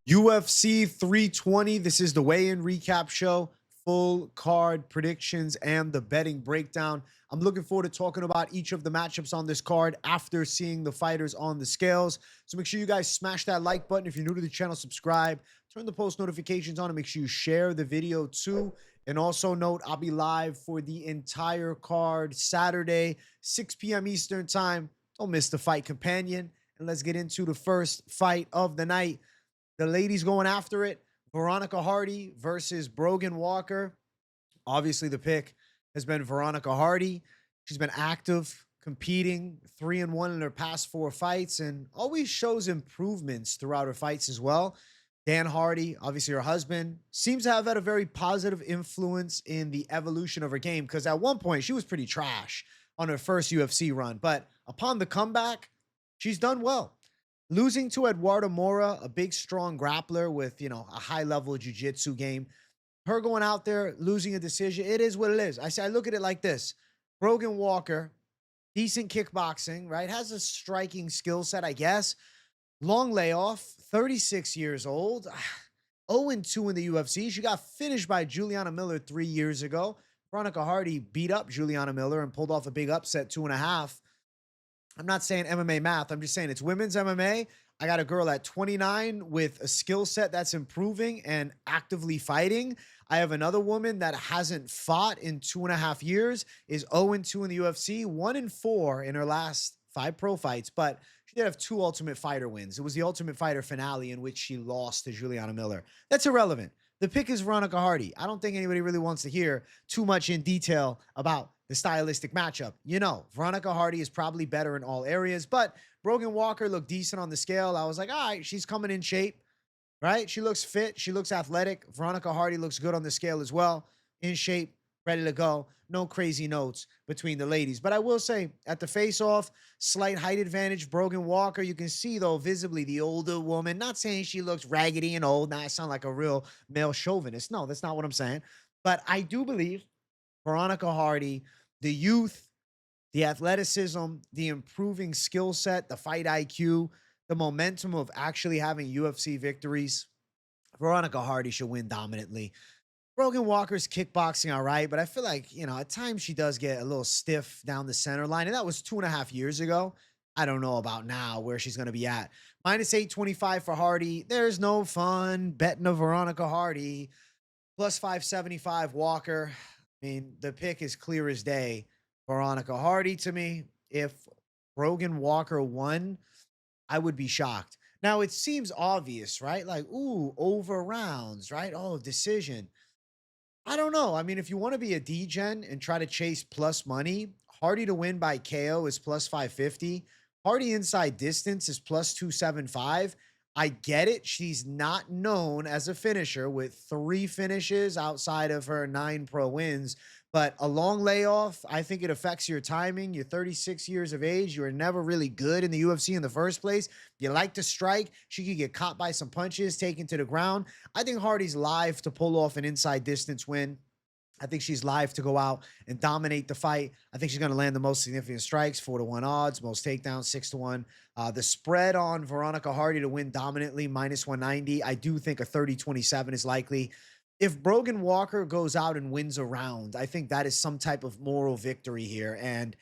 UFC 320. This is the weigh-in recap show, full card predictions, and the betting breakdown. I'm looking forward to talking about each of the matchups on this card after seeing the fighters on the scales. So make sure you guys smash that like button. If you're new to the channel, subscribe. Turn the post notifications on and make sure you share the video too. And also note, I'll be live for the entire card Saturday, 6 p.m. Eastern time. Don't miss the fight companion. And let's get into the first fight of the night. The ladies going after it. Veronica Hardy versus Brogan Walker. Obviously, the pick has been Veronica Hardy. She's been active, competing, 3-1 in her past 4 fights, and always shows improvements throughout her fights as well. Dan Hardy, obviously her husband, seems to have had a very positive influence in the evolution of her game, because at one point she was pretty trash on her first UFC run, but upon the comeback, she's done well. Losing to Eduardo Mora, a big, strong grappler with, a high-level jiu-jitsu game. Her going out there, losing a decision, it is what it is. I look at it like this. Brogan Walker, decent kickboxing, right? Has a striking skill set, I guess. Long layoff, 36 years old. 0-2 in the UFC. She got finished by Juliana Miller 3 years ago. Veronica Hardy beat up Juliana Miller and pulled off a big upset, 2.5. I'm not saying MMA math. I'm just saying it's women's MMA. I got a girl at 29 with a skill set that's improving and actively fighting. I have another woman that hasn't fought in 2.5 years, is 0-2 in the UFC, 1-4 in her last 5 pro fights, but she did have 2 Ultimate Fighter wins. It was the Ultimate Fighter finale in which she lost to Juliana Miller. That's irrelevant. The pick is Veronica Hardy. I don't think anybody really wants to hear too much in detail about the stylistic matchup. Veronica Hardy is probably better in all areas, but Brogan Walker looked decent on the scale. I was like, all right, she's coming in shape, right? She looks fit. She looks athletic. Veronica Hardy looks good on the scale as well, in shape, ready to go. No crazy notes between the ladies. But I will say, at the face-off, slight height advantage, Brogan Walker. You can see, though, visibly the older woman. Not saying she looks raggedy and old. Now I sound like a real male chauvinist. No, that's not what I'm saying. But I do believe Veronica Hardy, the youth, the athleticism, the improving skill set, the fight IQ, the momentum of actually having UFC victories, Veronica Hardy should win dominantly. Brogan Walker's kickboxing all right, but I feel like, at times she does get a little stiff down the center line, and that was 2.5 years ago. I don't know about now where she's going to be at. Minus 825 for Hardy. There's no fun betting a Veronica Hardy. Plus 575 Walker. I mean, the pick is clear as day. Veronica Hardy to me. If Brogan Walker won, I would be shocked. Now, it seems obvious, right? Like, ooh, over rounds, right? Oh, decision. I don't know. I mean, if you want to be a degen and try to chase plus money, Hardy to win by KO is plus 550. Hardy inside distance is plus 275. I get it. She's not known as a finisher with 3 finishes outside of her 9 pro wins, but a long layoff, I think it affects your timing. You're 36 years of age. You were never really good in the UFC in the first place. You like to strike. She could get caught by some punches, taken to the ground. I think Hardy's live to pull off an inside distance win. I think she's live to go out and dominate the fight. I think she's going to land the most significant strikes, 4-1 odds, most takedowns, 6-1. The spread on Veronica Hardy to win dominantly, minus 190. I do think a 30-27 is likely. If Brogan Walker goes out and wins a round, I think that is some type of moral victory here. And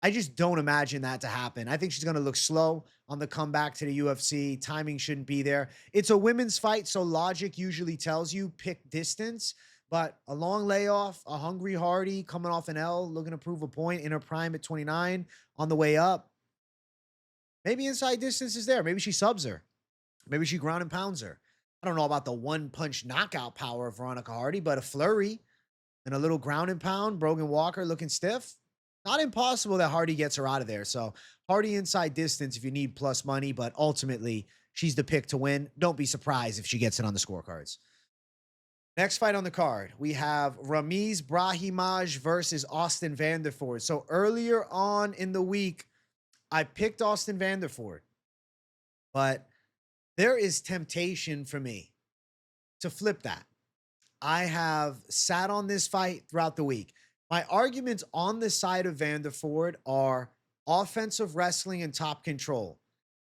I just don't imagine that to happen. I think she's going to look slow on the comeback to the UFC. Timing shouldn't be there. It's a women's fight, so logic usually tells you pick distance. But a long layoff, a hungry Hardy coming off an L, looking to prove a point in her prime at 29 on the way up. Maybe inside distance is there. Maybe she subs her. Maybe she ground and pounds her. I don't know about the one-punch knockout power of Veronica Hardy, but a flurry and a little ground and pound, Brogan Walker looking stiff. Not impossible that Hardy gets her out of there. So Hardy inside distance if you need plus money, but ultimately she's the pick to win. Don't be surprised if she gets it on the scorecards. Next fight on the card, we have Ramiz Brahimaj versus Austin Vanderford. So earlier on in the week, I picked Austin Vanderford, but there is temptation for me to flip that. I have sat on this fight throughout the week. My arguments on the side of Vanderford are offensive wrestling and top control.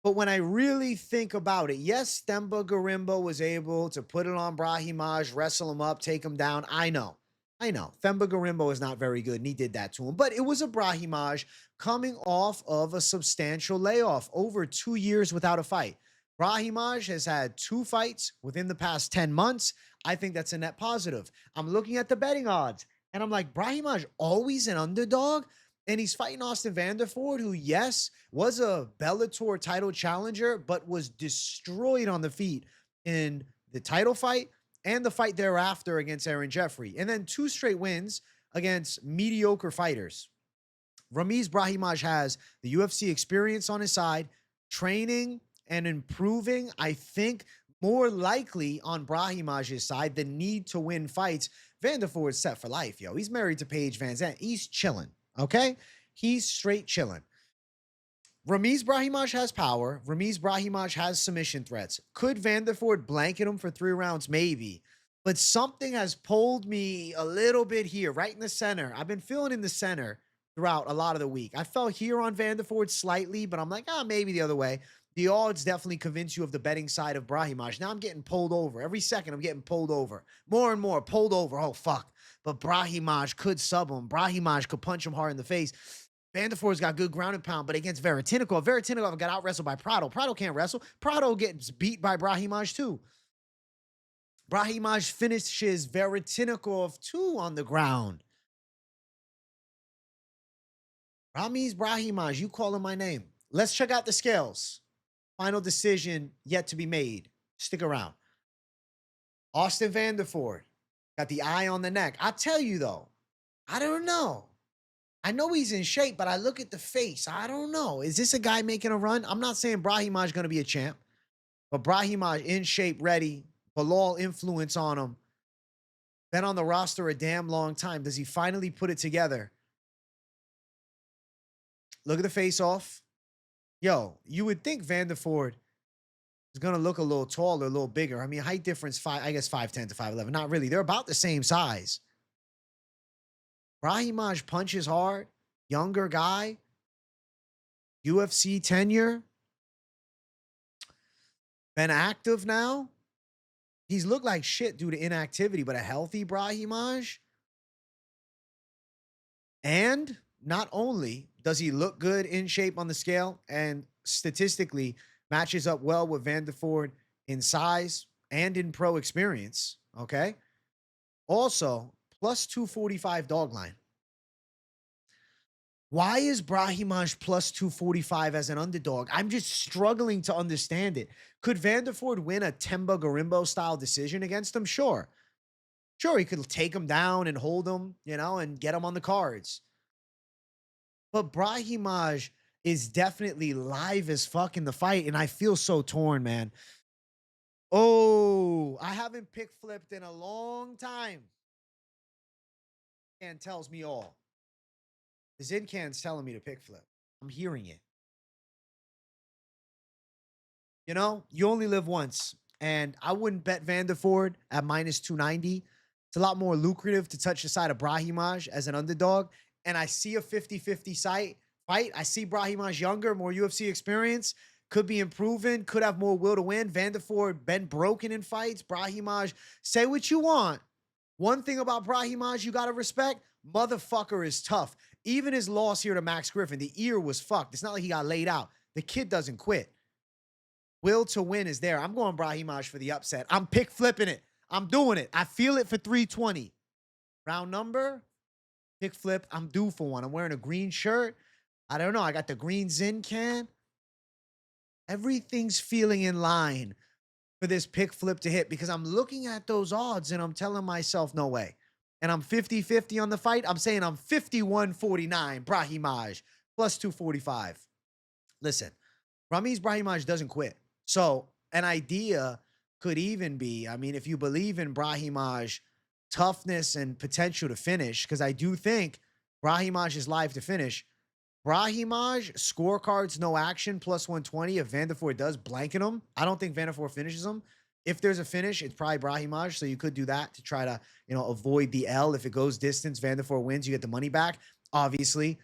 But when I really think about it, yes, Themba Gorimbo was able to put it on Brahimaj, wrestle him up, take him down. I know. I know. Themba Gorimbo is not very good, and he did that to him. But it was a Brahimaj coming off of a substantial layoff, over 2 years without a fight. Brahimaj has had 2 fights within the past 10 months. I think that's a net positive. I'm looking at the betting odds, and I'm like, Brahimaj always an underdog? And he's fighting Austin Vanderford, who, yes, was a Bellator title challenger, but was destroyed on the feet in the title fight and the fight thereafter against Aaron Jeffrey. And then 2 straight wins against mediocre fighters. Ramiz Brahimaj has the UFC experience on his side, training and improving. I think more likely on Brahimaj's side, the need to win fights. Vanderford's set for life, yo. He's married to Paige Van Zandt. He's chilling. Okay? He's straight chilling. Ramiz Brahimaj has power. Ramiz Brahimaj has submission threats. Could Vanderford blanket him for 3 rounds? Maybe. But something has pulled me a little bit here, right in the center. I've been feeling in the center throughout a lot of the week. I felt here on Vanderford slightly, but I'm like, maybe the other way. The odds definitely convince you of the betting side of Brahimaj. Now I'm getting pulled over. Every second I'm getting pulled over. More and more pulled over. Oh, fuck. But Brahimaj could sub him. Brahimaj could punch him hard in the face. Vanderford's got good ground and pound, but against Veretennikov, Veretennikov got out-wrestled by Prado. Prado can't wrestle. Prado gets beat by Brahimaj too. Brahimaj finishes Veretennikov too on the ground. Ramiz Brahimaj, you calling my name. Let's check out the scales. Final decision yet to be made. Stick around. Austin Vanderford got the eye on the neck. I'll tell you though, I don't know. I know he's in shape, but I look at the face. I don't know. Is this a guy making a run? I'm not saying Brahimaj is going to be a champ, but Brahimaj in shape, ready. Bilal influence on him. Been on the roster a damn long time. Does he finally put it together? Look at the face off. Yo, you would think Vanderford is going to look a little taller, a little bigger. I mean, height difference, 5'10" to 5'11". Not really. They're about the same size. Brahimaj punches hard. Younger guy. UFC tenure. Been active now. He's looked like shit due to inactivity, but a healthy Brahimaj. And not only does he look good in shape on the scale and statistically matches up well with Vanderford in size and in pro experience, okay? Also, plus 245 dog line. Why is Brahimaj plus 245 as an underdog? I'm just struggling to understand it. Could Vanderford win a Themba Gorimbo style decision against him? Sure. Sure, he could take him down and hold him, you know, and get him on the cards. But Brahimaj is definitely live as fuck in the fight, and I feel so torn, man. Oh, I haven't pick flipped in a long time. And tells me all. The Zincan's telling me to pick flip. I'm hearing it. You know, you only live once, and I wouldn't bet Vanderford at minus 290. It's a lot more lucrative to touch the side of Brahimaj as an underdog. And I see a 50-50 fight. I see Brahimaj younger, more UFC experience, could be improving, could have more will to win. Vanderford been broken in fights. Brahimaj, say what you want. One thing about Brahimaj you got to respect, motherfucker is tough. Even his loss here to Max Griffin, the ear was fucked. It's not like he got laid out. The kid doesn't quit. Will to win is there. I'm going Brahimaj for the upset. I'm pick flipping it. I'm doing it. I feel it for 320. Round number, pick flip. I'm due for one. I'm wearing a green shirt. I don't know. I got the green Zin can. Everything's feeling in line for this pick flip to hit because I'm looking at those odds and I'm telling myself, no way. And I'm 50-50 on the fight. I'm saying I'm 51-49, Brahimaj, plus 245. Listen, Ramiz Brahimaj doesn't quit. So an idea could even be, I mean, if you believe in Brahimaj toughness and potential to finish, because I do think Brahimaj is live to finish. Brahimaj, scorecards, no action, plus 120. If Vanderford does, blanket him. I don't think Vanderford finishes him. If there's a finish, it's probably Brahimaj, so you could do that to try to, you know, avoid the L. If it goes distance, Vanderford wins, you get the money back. Obviously,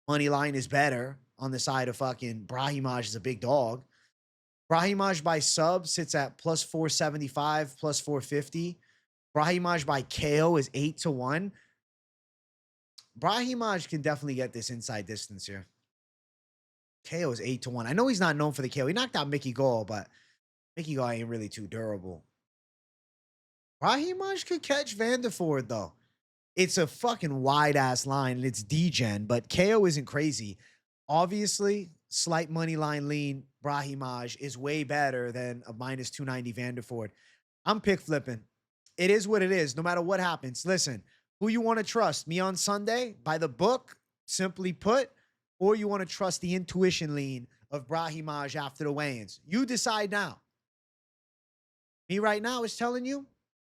money line is better on the side of fucking Brahimaj is a big dog. Brahimaj by sub sits at plus 475, plus 450. Brahimaj by KO is 8-1. Brahimaj can definitely get this inside distance here. KO is 8-1. I know he's not known for the KO. He knocked out Mickey Gall, but Mickey Gall ain't really too durable. Brahimaj could catch Vanderford, though. It's a fucking wide-ass line, and it's D-Gen, but KO isn't crazy. Obviously, slight money line lean Brahimaj is way better than a minus 290 Vanderford. I'm pick flipping. It is what it is, no matter what happens. Listen, who you want to trust? Me on Sunday? By the book, simply put, or you want to trust the intuition lean of Brahimaj after the weigh-ins? You decide now. Me right now is telling you,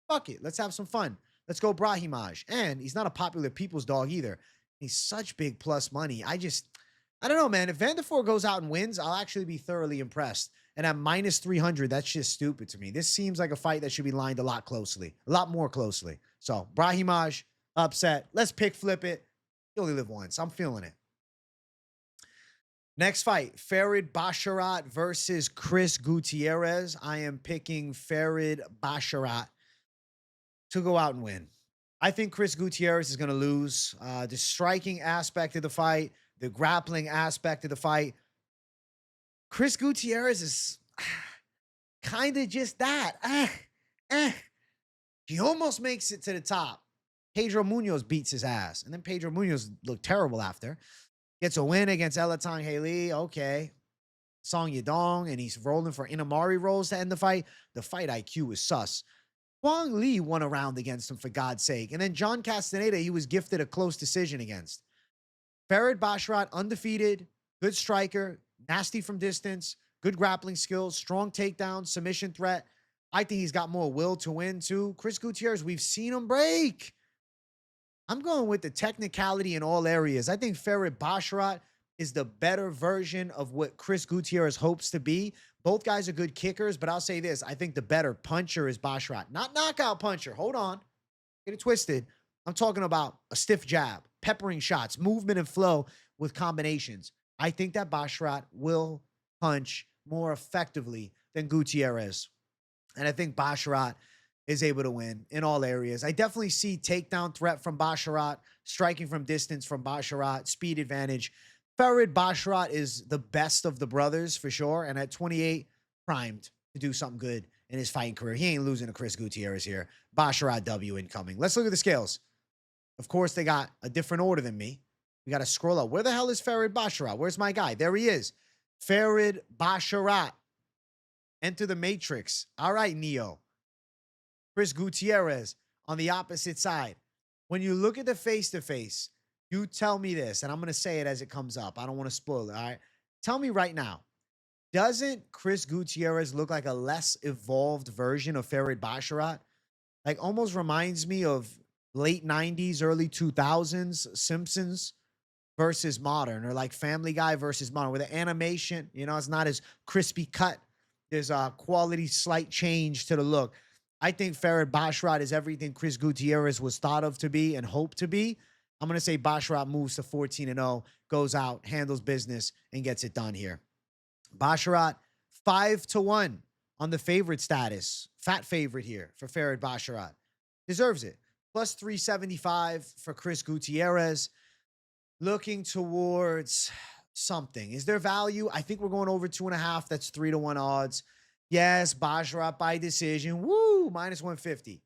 fuck it. Let's have some fun. Let's go Brahimaj. And he's not a popular people's dog either. He's such big plus money. I don't know, man. If Vanderford goes out and wins, I'll actually be thoroughly impressed. And at minus 300, that's just stupid to me. This seems like a fight that should be lined a lot more closely. So Brahimaj, upset. Let's pick flip it. You only live once. I'm feeling it. Next fight, Farid Basharat versus Chris Gutierrez. I am picking Farid Basharat to go out and win. I think Chris Gutierrez is going to lose. The striking aspect of the fight, the grappling aspect of the fight. Chris Gutierrez is kind of just that. He almost makes it to the top. Pedro Muniz beats his ass. And then Pedro Muniz looked terrible after. Gets a win against Elatang Haley. Okay. Song Yadong. And he's rolling for Inamari rolls to end the fight. The fight IQ was sus. Huang Lee won a round against him, for God's sake. And then John Castaneda, he was gifted a close decision against. Farid Basharat, undefeated, good striker, nasty from distance, good grappling skills, strong takedown, submission threat. I think he's got more will to win, too. Chris Gutierrez, we've seen him break. I'm going with the technicality in all areas. I think Farid Basharat is the better version of what Chris Gutierrez hopes to be. Both guys are good kickers, but I'll say this. I think the better puncher is Basharat. Not knockout puncher. Hold on. Get it twisted. I'm talking about a stiff jab, peppering shots, movement and flow with combinations. I think that Basharat will punch more effectively than Gutierrez. And I think Basharat is able to win in all areas. I definitely see takedown threat from Basharat, striking from distance from Basharat, speed advantage. Farid Basharat is the best of the brothers for sure. And at 28, primed to do something good in his fighting career. He ain't losing to Chris Gutierrez here. Basharat W incoming. Let's look at the scales. Of course, they got a different order than me. We got to scroll up. Where the hell is Farid Basharat? Where's my guy? There he is. Farid Basharat. Enter the matrix. All right, Neo. Chris Gutierrez on the opposite side. When you look at the face-to-face, you tell me this, and I'm going to say it as it comes up. I don't want to spoil it, all right? Tell me right now, doesn't Chris Gutierrez look like a less evolved version of Farid Basharat? Like, almost reminds me of late 90s, early 2000s Simpsons versus modern, or like Family Guy versus modern, where the animation, it's not as crispy cut. There's a quality slight change to the look. I think Farid Basharat is everything Chris Gutierrez was thought of to be and hoped to be. I'm going to say Basharat moves to 14-0, goes out, handles business, and gets it done here. Basharat, 5-1 on the favorite status. Fat favorite here for Farid Basharat. Deserves it. Plus 375 for Chris Gutierrez. Looking towards something. Is there value? I think we're going over 2.5. That's 3-1 odds. Yes, Basharat by decision. Woo, minus 150.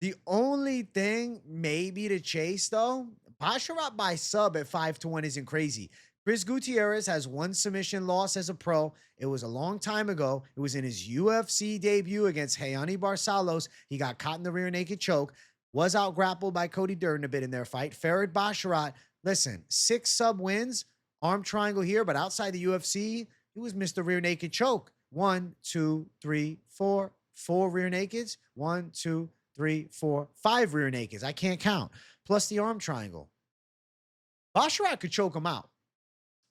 The only thing maybe to chase, though, Basharat by sub at 5-1 isn't crazy. Chris Gutierrez has one submission loss as a pro. It was a long time ago. It was in his UFC debut against Hayani Barsalos. He got caught in the rear naked choke. Was out grappled by Cody Durden a bit in their fight. Farid Basharat, listen, 6 sub wins, arm triangle here, but outside the UFC, he was Mr. Rear Naked Choke. 1, 2, 3, 4, 4 rear nakeds. 1, 2, 3, 4, 5 rear nakeds. I can't count. Plus the arm triangle. Basharat could choke him out.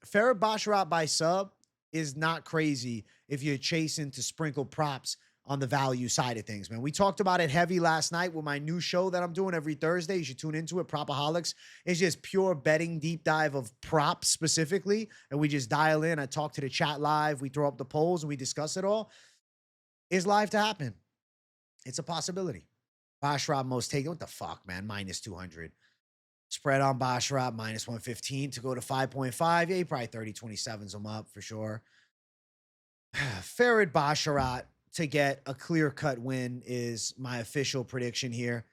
Farid Basharat by sub is not crazy if you're chasing to sprinkle props on the value side of things, man. We talked about it heavy last night with my new show that I'm doing every Thursday. You should tune into it. Propaholics. It's just pure betting deep dive of props specifically. And we just dial in. I talk to the chat live. We throw up the polls and we discuss it all. Is live to happen. It's a possibility. Basharat most taken. What the fuck, man? Minus 200. Spread on Basharat, minus 115 to go to 5.5. Yeah, he probably 30-27s them up for sure. Farid Basharat to get a clear-cut win is my official prediction here.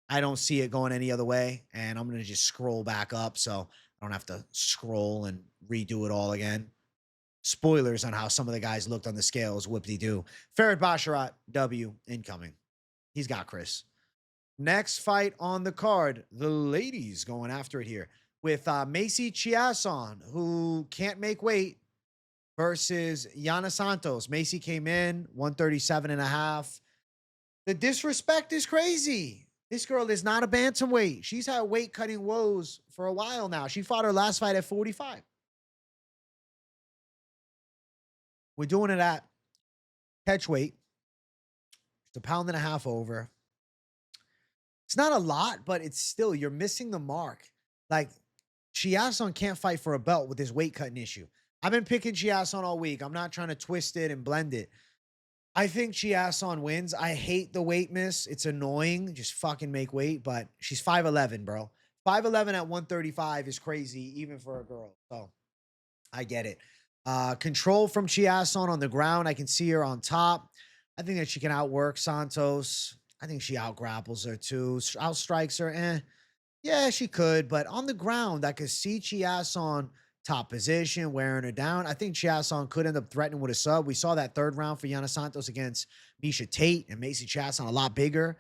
I don't see it going any other way, and I'm going to just scroll back up so I don't have to scroll and redo it all again. Spoilers on how some of the guys looked on the scales, whoop-de-doo. Farid Basharat, W, incoming. He's got Chris. Next fight on the card, the ladies going after it here with Macy Chiasson, who can't make weight, versus Yana Santos. Macy came in 137.5. The disrespect is crazy. This girl is not a bantamweight. She's had weight cutting woes for a while now. She fought her last fight at 45. We're doing it at catch weight. It's a pound and a half over. It's not a lot, but it's still, you're missing the mark. Like, Chiasson can't fight for a belt with this weight cutting issue. I've been picking Chiasson all week. I'm not trying to twist it and blend it. I think Chiasson wins. I hate the weight miss. It's annoying. Just fucking make weight, but she's 5'11", bro. 5'11" at 135 is crazy, even for a girl. So, I get it. Control from Chiasson on the ground. I can see her on top. I think that she can outwork Santos. I think she outgrapples her too. Outstrikes her, yeah, she could. But on the ground, I could see Chiasson top position, wearing her down. I think Chiasson could end up threatening with a sub. We saw that third round for Yana Santos against Misha Tate, and Macy Chiasson a lot bigger.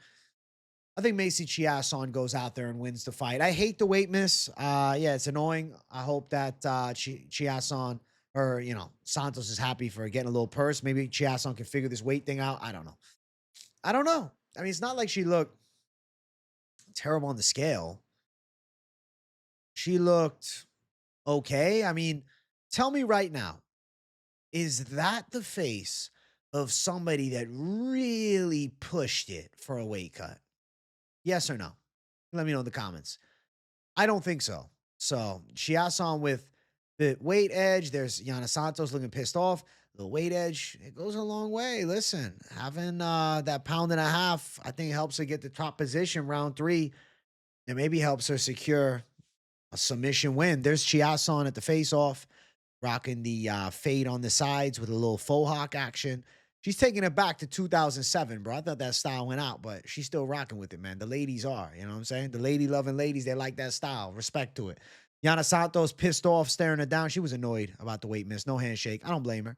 I think Macy Chiasson goes out there and wins the fight. I hate the weight miss. Yeah, it's annoying. I hope that Chiasson or, Santos is happy for getting a little purse. Maybe Chiasson can figure this weight thing out. I don't know. I mean, it's not like she looked terrible on the scale. She looked okay. I mean, tell me right now, is that the face of somebody that really pushed it for a weight cut? Yes or no? Let me know in the comments. I don't think so. So, Chiasson with the weight edge. There's Yana Santos looking pissed off. The weight edge, it goes a long way. Listen, having that pound and a half, I think helps her get the top position round 3. And maybe helps her secure a submission win. There's Chiasson at the face-off, rocking the fade on the sides with a little faux hawk action. She's taking it back to 2007, bro. I thought that style went out, but she's still rocking with it, man. The ladies are, you know what I'm saying? The lady-loving ladies, they like that style. Respect to it. Yana Santos pissed off, staring her down. She was annoyed about the weight miss. No handshake. I don't blame her.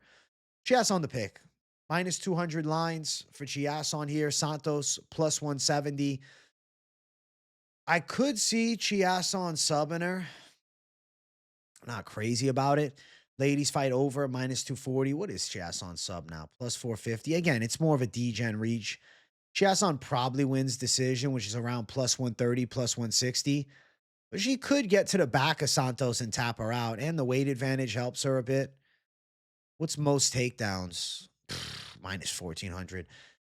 Chiasson the pick. Minus 200 lines for Chiasson here. Santos plus 170. I could see Chiasson subbing her. I'm not crazy about it. Ladies fight over minus 240. What is Chiasson sub now? Plus 450. Again, it's more of a D-gen reach. Chiasson probably wins decision, which is around plus 130, plus 160. But she could get to the back of Santos and tap her out. And the weight advantage helps her a bit. What's most takedowns? Minus 1,400.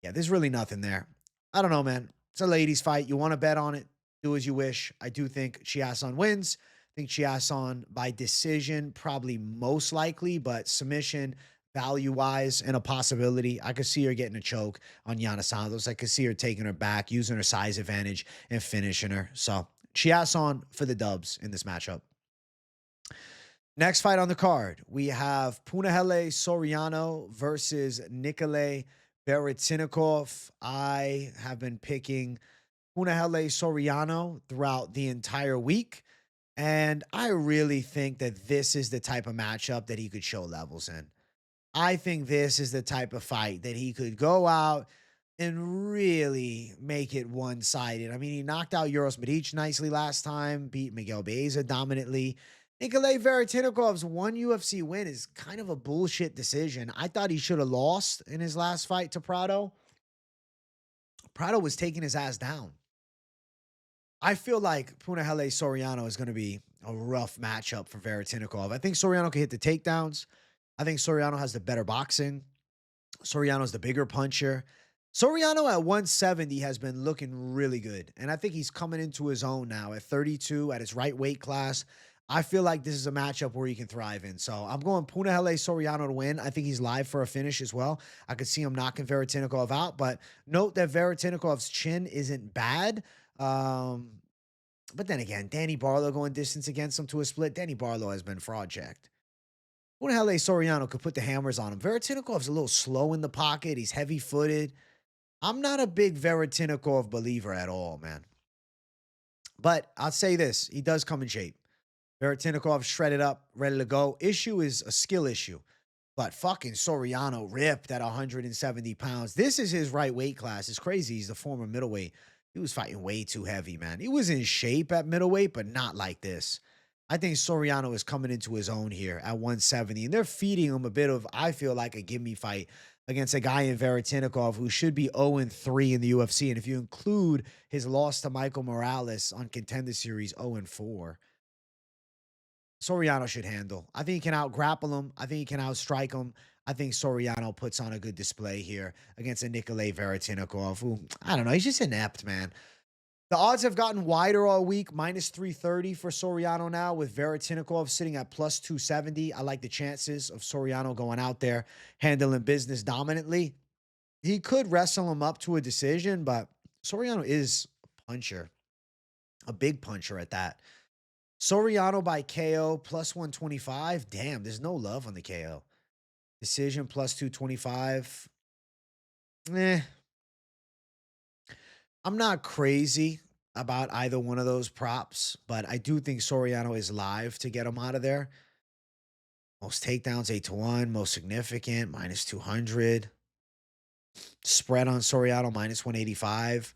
Yeah, there's really nothing there. I don't know, man. It's a ladies fight. You want to bet on it? Do as you wish. I do think Chiasson wins. I think Chiasson by decision, probably most likely, but submission, value-wise, and a possibility. I could see her getting a choke on Yana Santos. I could see her taking her back, using her size advantage, and finishing her. So, Chiasson for the dubs in this matchup. Next fight on the card, we have Punahele Soriano versus Nikolai Veretennikov. I have been picking Punahele Soriano throughout the entire week, and I really think that this is the type of matchup that he could show levels in. I think this is the type of fight that he could go out and really make it one-sided. I mean, he knocked out Uros Medic nicely last time, beat Miguel Baeza dominantly. Nikolai Veretenikov's one UFC win is kind of a bullshit decision. I thought he should have lost in his last fight to Prado. Prado was taking his ass down. I feel like Punahele Soriano is going to be a rough matchup for Veretennikov. I think Soriano can hit the takedowns. I think Soriano has the better boxing. Soriano's the bigger puncher. Soriano at 170 has been looking really good. And I think he's coming into his own now at 32 at his right weight class. I feel like this is a matchup where he can thrive in. So I'm going Punahele Soriano to win. I think he's live for a finish as well. I could see him knocking Veretennikov out. But note that Veretenikov's chin isn't bad. But then again, Danny Barlow going distance against him to a split. Danny Barlow has been fraud checked. Punahele Soriano could put the hammers on him. Veretenikov's a little slow in the pocket. He's heavy footed. I'm not a big Veretennikov believer at all, man. But I'll say this. He does come in shape. Veretennikov shredded up, ready to go. Issue is a skill issue. But fucking Soriano ripped at 170 pounds. This is his right weight class. It's crazy. He's the former middleweight. He was fighting way too heavy, man. He was in shape at middleweight, but not like this. I think Soriano is coming into his own here at 170. And they're feeding him a bit of, I feel like, a gimme fight against a guy in Veretennikov who should be 0-3 in the UFC. And if you include his loss to Michael Morales on Contender Series, 0-4. Soriano should handle. I think he can out-grapple him. I think he can out-strike him. I think Soriano puts on a good display here against a Nikolai Veretennikov, who, I don't know, he's just inept, man. The odds have gotten wider all week, minus 330 for Soriano now, with Veretennikov sitting at plus 270. I like the chances of Soriano going out there, handling business dominantly. He could wrestle him up to a decision, but Soriano is a puncher, a big puncher at that. Soriano by KO plus 125. Damn, there's no love on the KO. Decision plus 225. I'm not crazy about either one of those props, but I do think Soriano is live to get him out of there. Most takedowns 8-1, most significant minus 200. Spread on Soriano minus 185.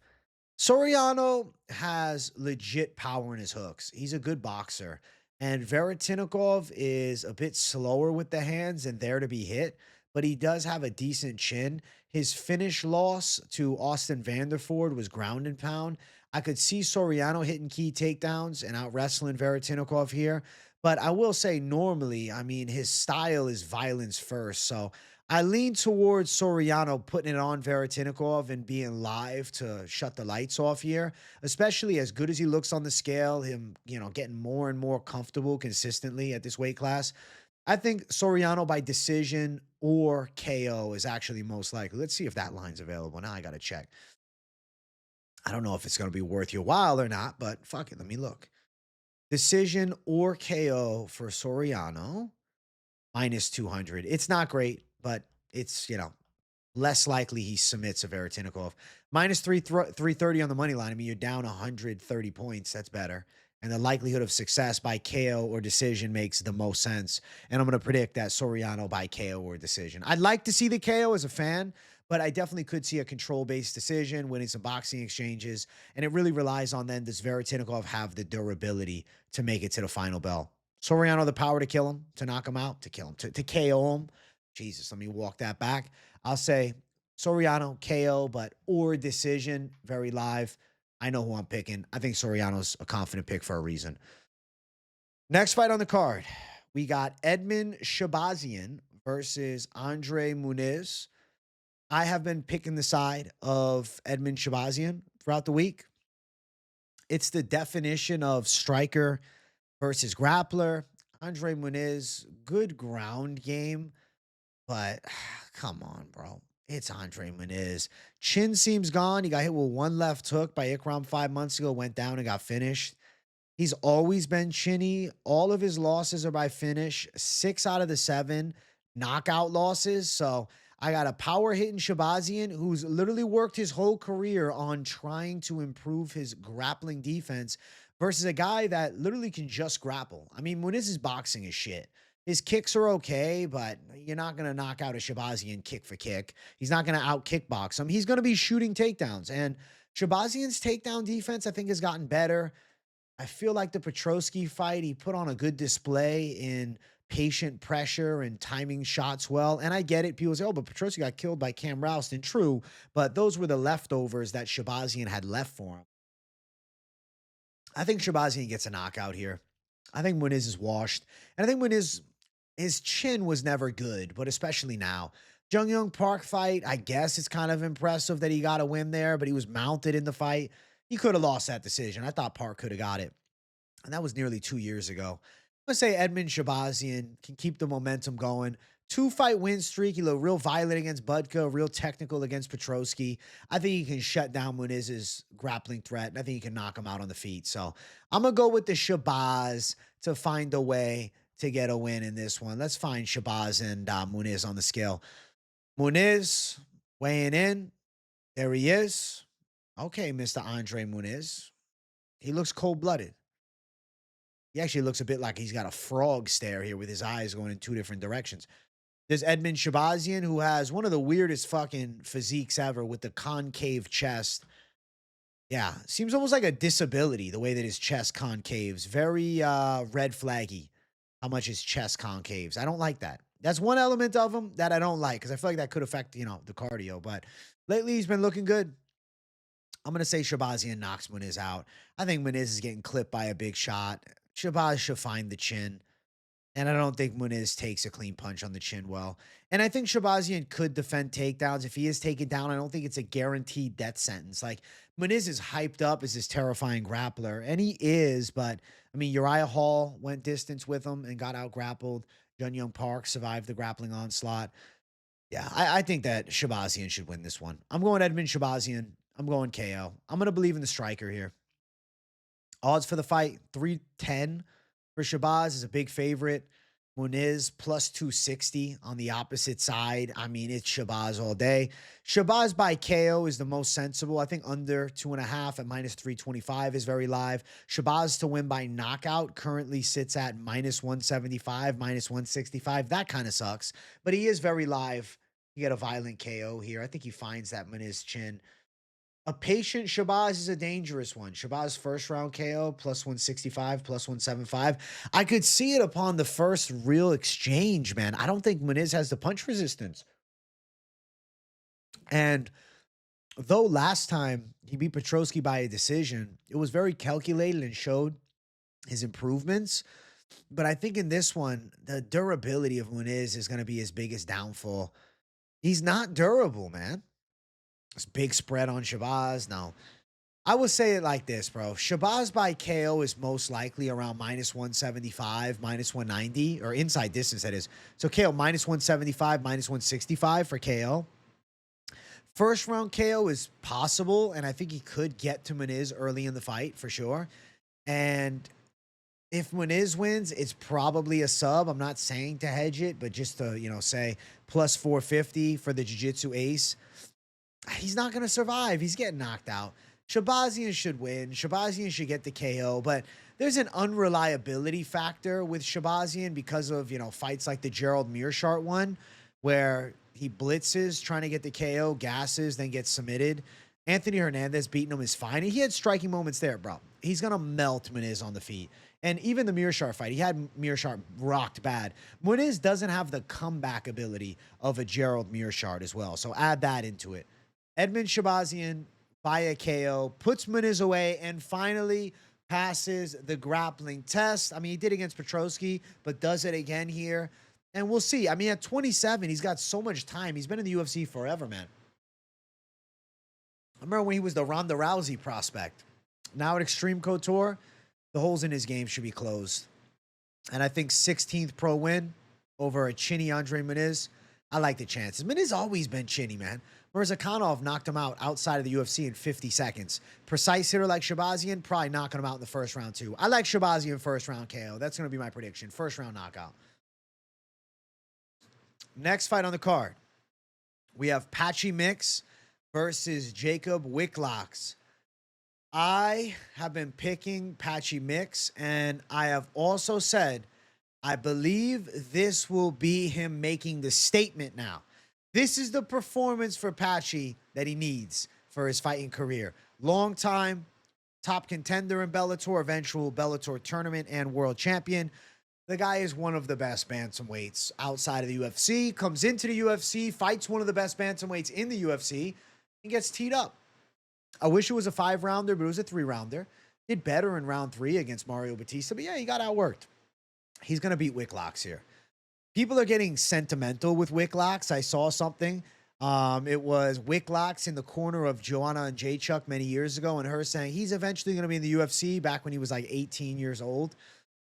Soriano has legit power in his hooks. He's a good boxer. And Veretennikov is a bit slower with the hands and there to be hit, but he does have a decent chin. His finish loss to Austin Vanderford was ground and pound. I could see Soriano hitting key takedowns and out wrestling Veretennikov here. But I will say normally, I mean, his style is violence first. So I lean towards Soriano putting it on Veretennikov and being live to shut the lights off here, especially as good as he looks on the scale, him, getting more and more comfortable consistently at this weight class. I think Soriano by decision or KO is actually most likely. Let's see if that line's available. Now I got to check. I don't know if it's going to be worth your while or not, but fuck it. Let me look. Decision or KO for Soriano, minus 200. It's not great, but it's, less likely he submits a Veretennikov. Minus 330 on the money line. I mean, you're down 130 points. That's better. And the likelihood of success by KO or decision makes the most sense. And I'm going to predict that Soriano by KO or decision. I'd like to see the KO as a fan, but I definitely could see a control-based decision, winning some boxing exchanges. And it really relies on then, does Veretennikov have the durability to make it to the final bell? Soriano the power to kill him, to knock him out, to kill him, to KO him. Jesus, let me walk that back. I'll say Soriano, KO, but or decision, very live. I know who I'm picking. I think Soriano's a confident pick for a reason. Next fight on the card, we got Edmund Shahbazyan versus André Muniz. I have been picking the side of Edmund Shahbazyan throughout the week. It's the definition of striker versus grappler. André Muniz, good ground game, but come on, bro. It's André Muniz. Chin seems gone. He got hit with one left hook by Ikram 5 months ago, went down and got finished. He's always been chinny. All of his losses are by finish. 6 out of the 7 knockout losses. So I got a power hitting Shahbazyan who's literally worked his whole career on trying to improve his grappling defense versus a guy that literally can just grapple. I mean, Muniz's boxing is shit. His kicks are okay, but you're not going to knock out a Shahbazyan kick for kick. He's not going to out kickbox him. He's going to be shooting takedowns. And Shahbazyan's takedown defense, I think, has gotten better. I feel like the Petrosky fight, he put on a good display in patient pressure and timing shots well. And I get it. People say, oh, but Petrosky got killed by Cam Ralston. True, but those were the leftovers that Shahbazyan had left for him. I think Shahbazyan gets a knockout here. I think Muniz is washed. And I think Muniz, his chin was never good, but especially now, Jung Park fight, I guess it's kind of impressive that he got a win there, but he was mounted in the fight. He could have lost that decision. I thought Park could have got it. And that was nearly 2 years ago. I'm going to say Edmund Shahbazyan can keep the momentum going. 2-fight win streak. He looked real violent against Budka, real technical against Petrosky. I think he can shut down Muniz's grappling threat, and I think he can knock him out on the feet. So I'm going to go with the Shahbaz to find a way to get a win in this one. Let's find Shahbaz and Muniz on the scale. Muniz weighing in. There he is. Okay, Mr. André Muniz. He looks cold-blooded. He actually looks a bit like he's got a frog stare here with his eyes going in two different directions. There's Edmund Shahbazyan, who has one of the weirdest fucking physiques ever with the concave chest. Yeah, seems almost like a disability, the way that his chest concaves. Very red flaggy, how much his chest concaves. I don't like that. That's one element of him that I don't like, because I feel like that could affect, the cardio. But lately, he's been looking good. I'm going to say Shahbazyan knocks Muniz out. I think Muniz is getting clipped by a big shot. Shahbaz should find the chin. And I don't think Muniz takes a clean punch on the chin well. And I think Shahbazyan could defend takedowns. If he is taken down, I don't think it's a guaranteed death sentence. Like, Muniz is hyped up as this terrifying grappler. And he is, but, I mean, Uriah Hall went distance with him and got out-grappled. Jung Park survived the grappling onslaught. Yeah, I think that Shahbazyan should win this one. I'm going Edmund Shahbazyan. I'm going KO. I'm going to believe in the striker here. Odds for the fight, 310 for Shahbaz is a big favorite. Muniz plus 260 on the opposite side. I mean, it's Shahbaz all day. Shahbaz by KO is the most sensible. I think under 2.5 at minus 325 is very live. Shahbaz to win by knockout currently sits at minus 175, minus 165. That kind of sucks, but he is very live. You get a violent KO here. I think he finds that Muniz chin. A patient Shahbaz is a dangerous one. Shahbaz first round KO plus 165, plus 175. I could see it upon the first real exchange, man. I don't think Muniz has the punch resistance. And though last time he beat Petrosky by a decision, it was very calculated and showed his improvements. But I think in this one, the durability of Muniz is going to be his biggest downfall. He's not durable, man. It's big spread on Shahbaz. No, I would say it like this, bro. Shahbaz by KO is most likely around minus 175, minus 190, or inside distance, that is. So KO minus 175, minus 165 for KO. First round KO is possible, and I think he could get to Muniz early in the fight for sure. And if Muniz wins, it's probably a sub. I'm not saying to hedge it, but just to, say plus 450 for the jiu-jitsu ace. He's not going to survive. He's getting knocked out. Shahbazyan should win. Shahbazyan should get the KO, but there's an unreliability factor with Shahbazyan because of, fights like the Gerald Mearshart one, where he blitzes, trying to get the KO, gasses, then gets submitted. Anthony Hernandez beating him is fine. And he had striking moments there, bro. He's going to melt Muniz on the feet. And even the Mearshart fight, he had Mearshart rocked bad. Muniz doesn't have the comeback ability of a Gerald Mearshart as well. So add that into it. Edmund Shahbazyan via KO puts Muniz away and finally passes the grappling test. I mean, he did against Petrosky, but does it again here. And we'll see. I mean, at 27, he's got so much time. He's been in the UFC forever, man. I remember when he was the Ronda Rousey prospect. Now at Extreme Couture, the holes in his game should be closed. And I think 16th pro win over a chinny André Muniz. I like the chances. Muniz always been chinny, man. Whereas Ankalaev knocked him out outside of the UFC in 50 seconds. Precise hitter like Shahbazyan, probably knocking him out in the first round too. I like Shahbazyan first round KO. That's going to be my prediction. First round knockout. Next fight on the card. We have Patchy Mix versus Jakub Wikłacz. I have been picking Patchy Mix, and I have also said I believe this will be him making the statement now. This is the performance for Patchy that he needs for his fighting career. Long time, top contender in Bellator, eventual Bellator tournament and world champion. The guy is one of the best bantamweights outside of the UFC, comes into the UFC, fights one of the best bantamweights in the UFC, and gets teed up. I wish it was a 5-rounder, but it was a 3-rounder. Did better in round 3 against Mario Batista, but yeah, he got outworked. He's going to beat Wikłacz here. People are getting sentimental with Wikłacz. I saw something. It was Wikłacz in the corner of Joanna and Jaychuk many years ago, and her saying he's eventually going to be in the UFC back when he was like 18 years old.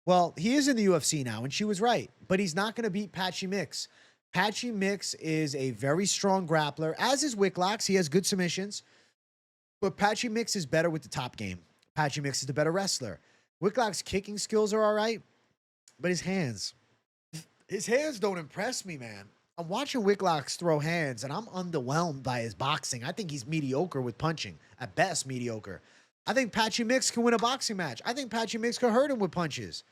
Well, he is in the UFC now, and she was right, but he's not going to beat Patchy Mix. Patchy Mix is a very strong grappler, as is Wikłacz. He has good submissions, but Patchy Mix is better with the top game. Patchy Mix is the better wrestler. Wikłacz kicking skills are all right, but his hands don't impress me, man. I'm watching Wikłacz throw hands, and I'm underwhelmed by his boxing. I think he's mediocre with punching. At best, mediocre. I think Patchy Mix can win a boxing match. I think Patchy Mix could hurt him with punches.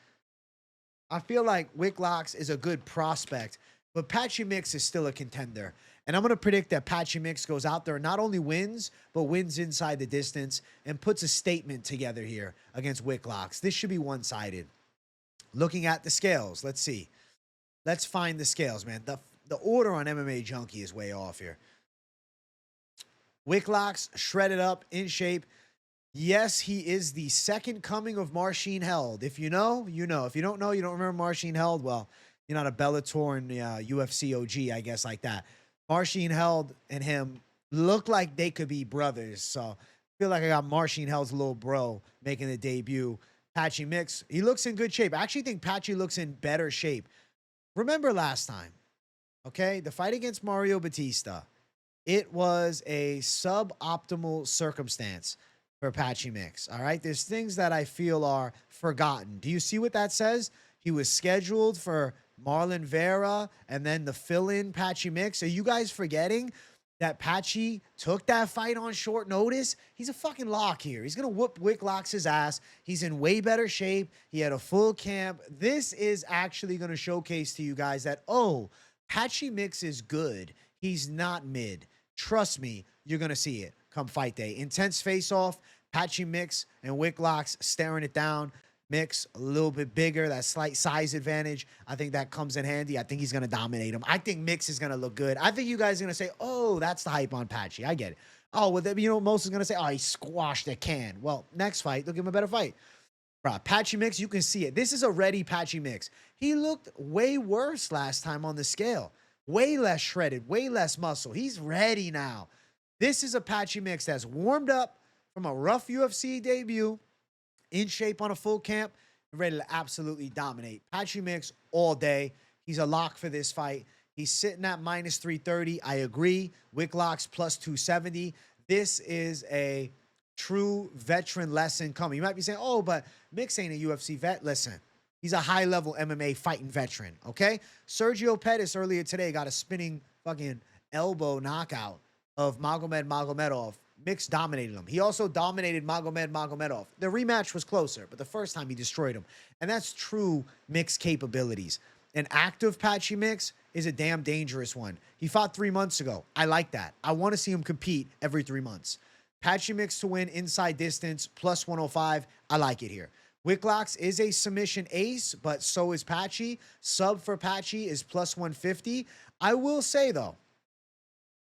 I feel like Wikłacz is a good prospect, but Patchy Mix is still a contender. And I'm going to predict that Patchy Mix goes out there and not only wins, but wins inside the distance and puts a statement together here against Wikłacz. This should be one-sided. Looking at the scales, let's see. Let's find the scales, man. The order on MMA Junkie is way off here. Wikłacz, shredded up, in shape. Yes, he is the second coming of Marcin Held. If you know, you know. If you don't know, you don't remember Marcin Held, well, you're not a Bellator and UFC OG, I guess, like that. Marcin Held and him look like they could be brothers. So I feel like I got Marcin Held's little bro making the debut. Patchy Mix, he looks in good shape. I actually think Patchy looks in better shape. Remember last time, okay? The fight against Mario Batista. It was a suboptimal circumstance for Patchy Mix, all right? There's things that I feel are forgotten. Do you see what that says? He was scheduled for Marlon Vera and then the fill-in Patchy Mix. Are you guys forgetting that Patchy took that fight on short notice? He's a fucking lock here. He's going to whoop Wikłacz ass. He's in way better shape. He had a full camp. This is actually going to showcase to you guys that, oh, Patchy Mix is good. He's not mid. Trust me, you're going to see it come fight day. Intense face-off, Patchy Mix and Wikłacz staring it down. Mix a little bit bigger, that slight size advantage. I think that comes in handy. I think he's going to dominate him. I think Mix is going to look good. I think you guys are going to say, oh, that's the hype on Patchy. I get it. Oh, well, you know, most is going to say, oh, he squashed a can. Well, next fight, they'll give him a better fight. Bro, Patchy Mix, you can see it. This is a ready Patchy Mix. He looked way worse last time on the scale. Way less shredded, way less muscle. He's ready now. This is a Patchy Mix that's warmed up from a rough UFC debut, in shape on a full camp, ready to absolutely dominate. Patchy Mix all day. He's a lock for this fight. He's sitting at minus 330. I agree. Wikłacz plus 270. This is a true veteran lesson coming. You might be saying, oh, but Mix ain't a UFC vet. Listen, he's a high-level MMA fighting veteran, okay? Sergio Pettis earlier today got a spinning fucking elbow knockout of Magomedov. Mix dominated him. He also dominated Magomedov. The rematch was closer, but the first time he destroyed him. And that's true Mix capabilities. An active Patchy Mix is a damn dangerous one. He fought 3 months ago. I like that. I want to see him compete every 3 months. Patchy Mix to win inside distance, plus 105. I like it here. Wikłacz is a submission ace, but so is Patchy. Sub for Patchy is plus 150. I will say, though,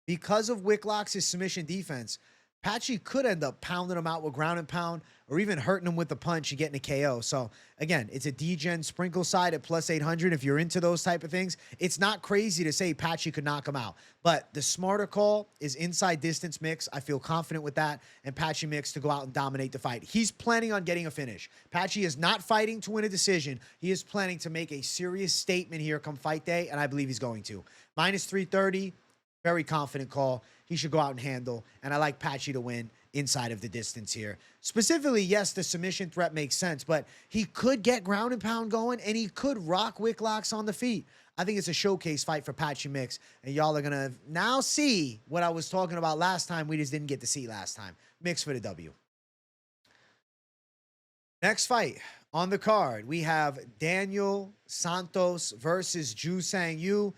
because of Wikłacz submission defense, Patchy could end up pounding him out with ground and pound or even hurting him with the punch and getting a KO. So, again, it's a D-Gen sprinkle side at plus 800 if you're into those type of things. It's not crazy to say Patchy could knock him out. But the smarter call is inside distance Mix. I feel confident with that. And Patchy Mix to go out and dominate the fight. He's planning on getting a finish. Patchy is not fighting to win a decision. He is planning to make a serious statement here come fight day, and I believe he's going to. Minus 330, very confident call. He should go out and handle. And I like Patchy to win inside of the distance here. Specifically, yes, the submission threat makes sense, but he could get ground and pound going, and he could rock Wikłacz on the feet. I think it's a showcase fight for Patchy Mix, and y'all are going to now see what I was talking about last time. We just didn't get to see last time. Mix for the W. Next fight on the card, we have Daniel Santos versus Ju Sang Yu.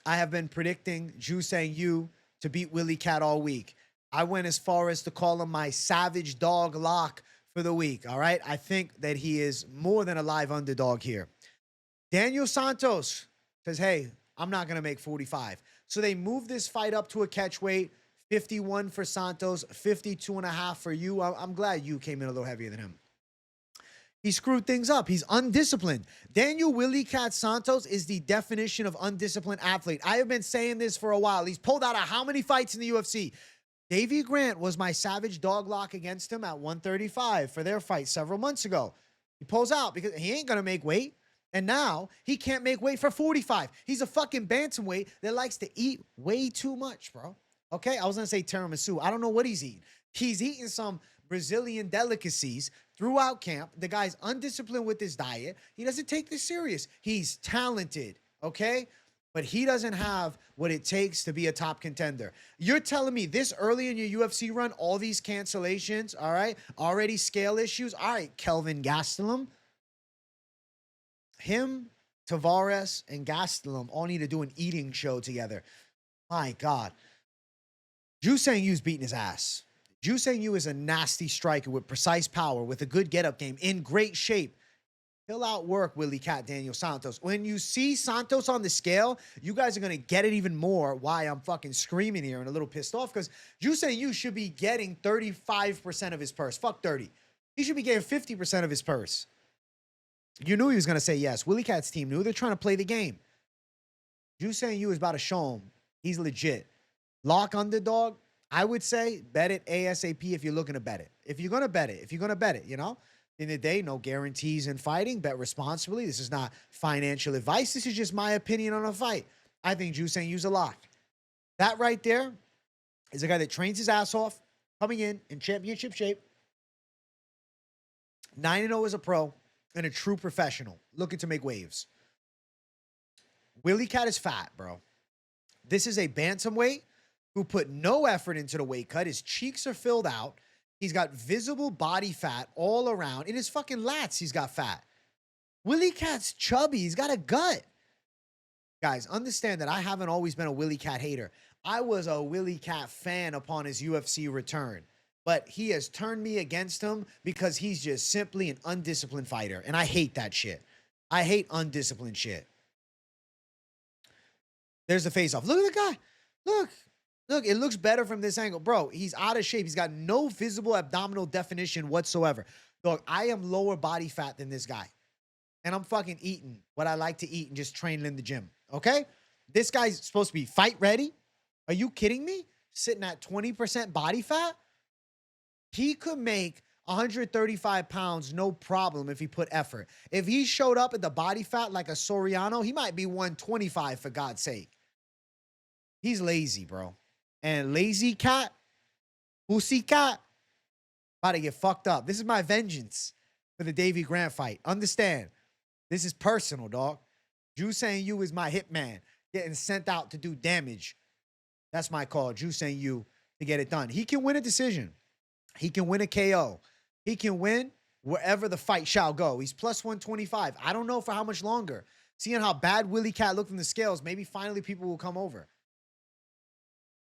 I have been predicting Ju Sang Yu to beat Willie Cat all week. I went as far as to call him my savage dog lock for the week, all right? I think that he is more than a live underdog here. Daniel Santos says, hey, I'm not going to make 45. So they moved this fight up to a catch weight, 51 for Santos, 52.5 for Yu. I'm glad Yu came in a little heavier than him. He screwed things up. He's undisciplined. Daniel Willie Cat Santos is the definition of undisciplined athlete. I have been saying this for a while. He's pulled out of how many fights in the UFC? Davey Grant was my savage dog lock against him at 135 for their fight several months ago. He pulls out because he ain't going to make weight. And now he can't make weight for 45. He's a fucking bantamweight that likes to eat way too much, bro. Okay, I was going to say tiramisu. I don't know what he's eating. He's eating some Brazilian delicacies throughout camp. The guy's undisciplined with his diet. He doesn't take this serious. He's talented, okay? But he doesn't have what it takes to be a top contender. You're telling me this early in your UFC run, all these cancellations, all right? Already scale issues. All right, Kelvin Gastelum. Him, Tavares, and Gastelum all need to do an eating show together. My God. Ju Sang Yu's beating his ass. Ju Sang Yu is a nasty striker with precise power, with a good get-up game, in great shape. He'll outwork Willie Cat Daniel Santos. When you see Santos on the scale, you guys are going to get it even more why I'm fucking screaming here and a little pissed off, because Ju Sang Yu should be getting 35% of his purse. Fuck 30. He should be getting 50% of his purse. You knew he was going to say yes. Willie Cat's team knew. They're trying to play the game. Ju Sang Yu is about to show him he's legit. Lock underdog, I would say bet it ASAP if you're looking to bet it. If you're going to bet it, you know? In the day, no guarantees in fighting. Bet responsibly. This is not financial advice. This is just my opinion on a fight. I think Ju Sang Yu's a lock. That right there is a guy that trains his ass off, coming in championship shape. 9-0 as a pro and a true professional looking to make waves. Willie Cat is fat, bro. This is a bantamweight who put no effort into the weight cut. His cheeks are filled out. He's got visible body fat all around. In his fucking lats, he's got fat. Willie Cat's chubby. He's got a gut. Guys, understand that I haven't always been a Willie Cat hater. I was a Willie Cat fan upon his UFC return. But he has turned me against him because he's just simply an undisciplined fighter. And I hate that shit. I hate undisciplined shit. There's the face-off. Look at the guy. Look, it looks better from this angle. Bro, he's out of shape. He's got no visible abdominal definition whatsoever. Dog, I am lower body fat than this guy. And I'm fucking eating what I like to eat and just training in the gym. Okay? This guy's supposed to be fight ready. Are you kidding me? Sitting at 20% body fat? He could make 135 pounds no problem if he put effort. If he showed up at the body fat like a Soriano, he might be 125 for God's sake. He's lazy, bro. And lazy cat, pussy cat, about to get fucked up. This is my vengeance for the Davey Grant fight. Understand, this is personal, dog. Ju Sang Yu is my hitman, getting sent out to do damage. That's my call, Ju Sang Yu, to get it done. He can win a decision. He can win a KO. He can win wherever the fight shall go. He's plus 125. I don't know for how much longer. Seeing how bad Willie Cat looked in the scales, maybe finally people will come over.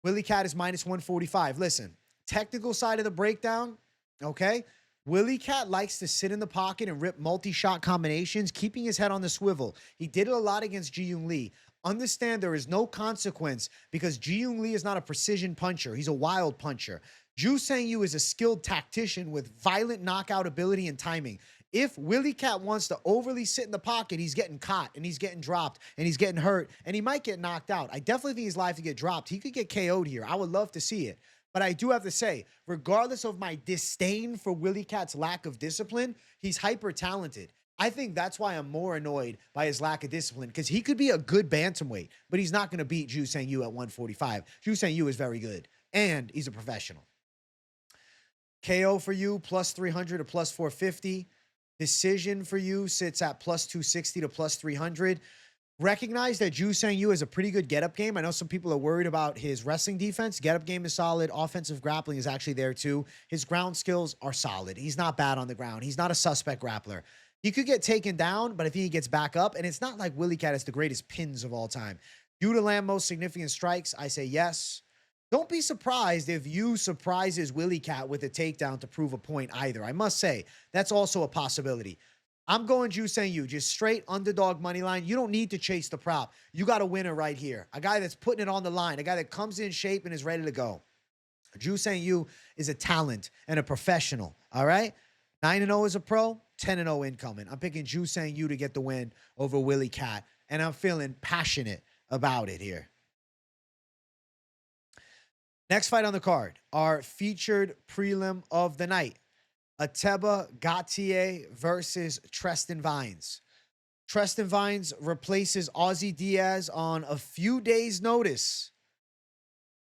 Willie Cat is minus 145. Listen, technical side of the breakdown, okay? Willie Cat likes to sit in the pocket and rip multi-shot combinations, keeping his head on the swivel. He did it a lot against Ji-Yoon Lee. Understand there is no consequence because Ji-Yoon Lee is not a precision puncher. He's a wild puncher. Ju Sang Yu is a skilled tactician with violent knockout ability and timing. If Willie Cat wants to overly sit in the pocket, he's getting caught and he's getting dropped and he's getting hurt and he might get knocked out. I definitely think he's live to get dropped. He could get KO'd here. I would love to see it. But I do have to say, regardless of my disdain for Willie Cat's lack of discipline, he's hyper talented. I think that's why I'm more annoyed by his lack of discipline, because he could be a good bantamweight, but he's not going to beat Ju Sang Yu at 145. Ju Sang Yu is very good and he's a professional. KO for you, plus 300 to plus 450. Decision for you sits at plus 260 to plus 300. Recognize that Ju Sang Yu has a pretty good get-up game. I know some people are worried about his wrestling defense. Get-up game is solid. Offensive grappling is actually there too. His ground skills are solid. He's not bad on the ground. He's not a suspect grappler. He could get taken down, but if he gets back up, and it's not like Willie Cat has the greatest pins of all time. You to land most significant strikes, I say yes. Don't be surprised if Yu surprises Willie Cat with a takedown to prove a point either. I must say, that's also a possibility. I'm going Ju Sang Yu, just straight underdog money line. You don't need to chase the prop. You got a winner right here. A guy that's putting it on the line, a guy that comes in shape and is ready to go. Ju Sang Yu is a talent and a professional, all right? 9-0 as a pro, 10-0 incoming. I'm picking Ju Sang Yu to get the win over Willie Cat, and I'm feeling passionate about it here. Next fight on the card, our featured prelim of the night. Ateba Gutierrez versus Tristan Vines. Tristan Vines replaces Ozzy Diaz on a few days' notice.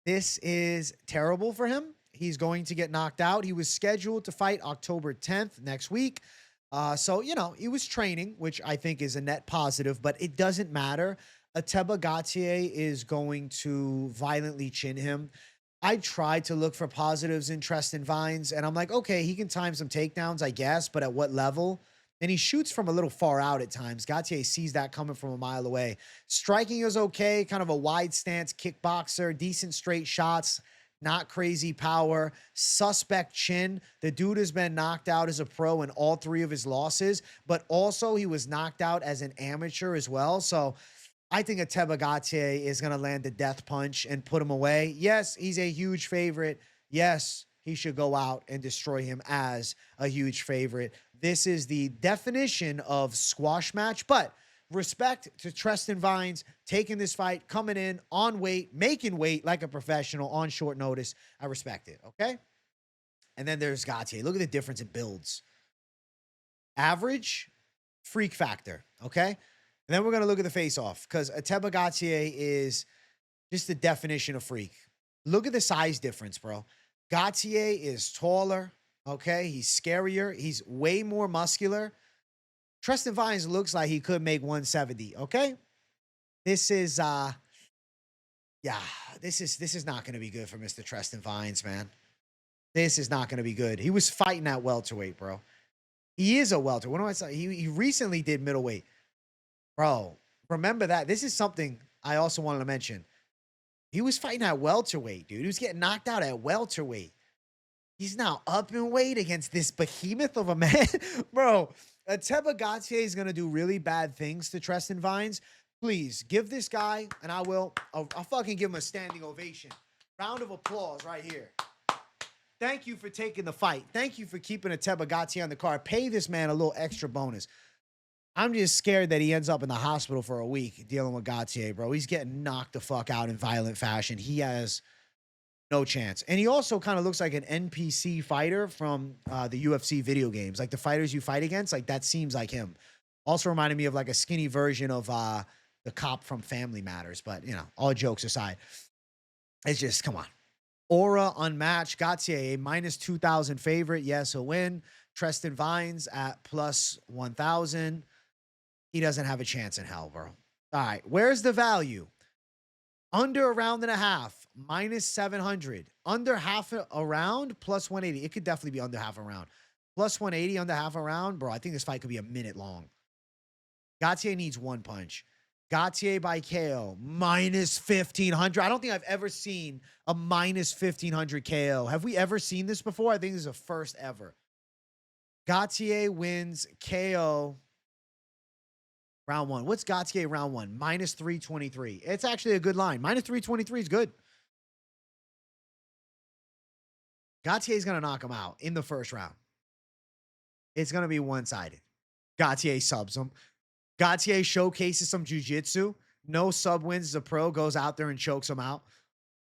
This is terrible for him. He's going to get knocked out. He was scheduled to fight October 10th next week. So, you know, he was training, which I think is a net positive, but it doesn't matter. Ateba Gutierrez is going to violently chin him. I tried to look for positives in Tristan Vines, and I'm like, okay, he can time some takedowns, I guess, but at what level? And he shoots from a little far out at times. Gutierrez sees that coming from a mile away. Striking is okay, kind of a wide stance kickboxer, decent straight shots, not crazy power, suspect chin. The dude has been knocked out as a pro in all 3 of his losses, but also he was knocked out as an amateur as well. So I think Ateba Gutierrez is going to land the death punch and put him away. Yes, he's a huge favorite. Yes, he should go out and destroy him as a huge favorite. This is the definition of squash match, but respect to Tristan Vines taking this fight, coming in on weight, making weight like a professional on short notice. I respect it, okay? And then there's Gutierrez. Look at the difference in builds. Average, freak factor, okay? And then we're going to look at the face-off because Ateba Gutierrez is just the definition of freak. Look at the size difference, bro. Gutierrez is taller, okay? He's scarier. He's way more muscular. Tristan Vines looks like he could make 170, okay? This is, this is not going to be good for Mr. Tristan Vines, man. This is not going to be good. He was fighting at welterweight, bro. He is a welter. What do I say? He recently did middleweight. Bro, remember that. This is something I also wanted to mention. He was fighting at welterweight, dude. He was getting knocked out at welterweight. He's now up in weight against this behemoth of a man. Bro, Ateba Gutierrez is going to do really bad things to Tristan Vines. Please, give this guy, and I'll fucking give him a standing ovation. Round of applause right here. Thank you for taking the fight. Thank you for keeping Ateba Gutierrez on the card. Pay this man a little extra bonus. I'm just scared that he ends up in the hospital for a week dealing with Gutierrez, bro. He's getting knocked the fuck out in violent fashion. He has no chance. And he also kind of looks like an NPC fighter from the UFC video games. Like the fighters you fight against, like that seems like him. Also reminded me of like a skinny version of the cop from Family Matters. But, you know, all jokes aside, it's just, come on. Aura unmatched. Gutierrez, a minus 2,000 favorite. Yes, he'll win. Tristan Vines at plus 1,000. He doesn't have a chance in hell, bro. All right, where's the value? Under a round and a half, minus 700. Under half a round, plus 180. It could definitely be under half a round. Plus 180 under half a round, bro. I think this fight could be a minute long. Gutierrez needs one punch. Gutierrez by KO, minus 1,500. I don't think I've ever seen a minus 1,500 KO. Have we ever seen this before? I think this is a first ever. Gutierrez wins KO round 1. What's Gutierrez round 1? Minus 323. It's actually a good line. Minus 323 is good. Gutierrez is going to knock him out in the first round. It's going to be one-sided. Gutierrez subs him. Gutierrez showcases some jiu-jitsu. No sub wins as a pro. Goes out there and chokes him out.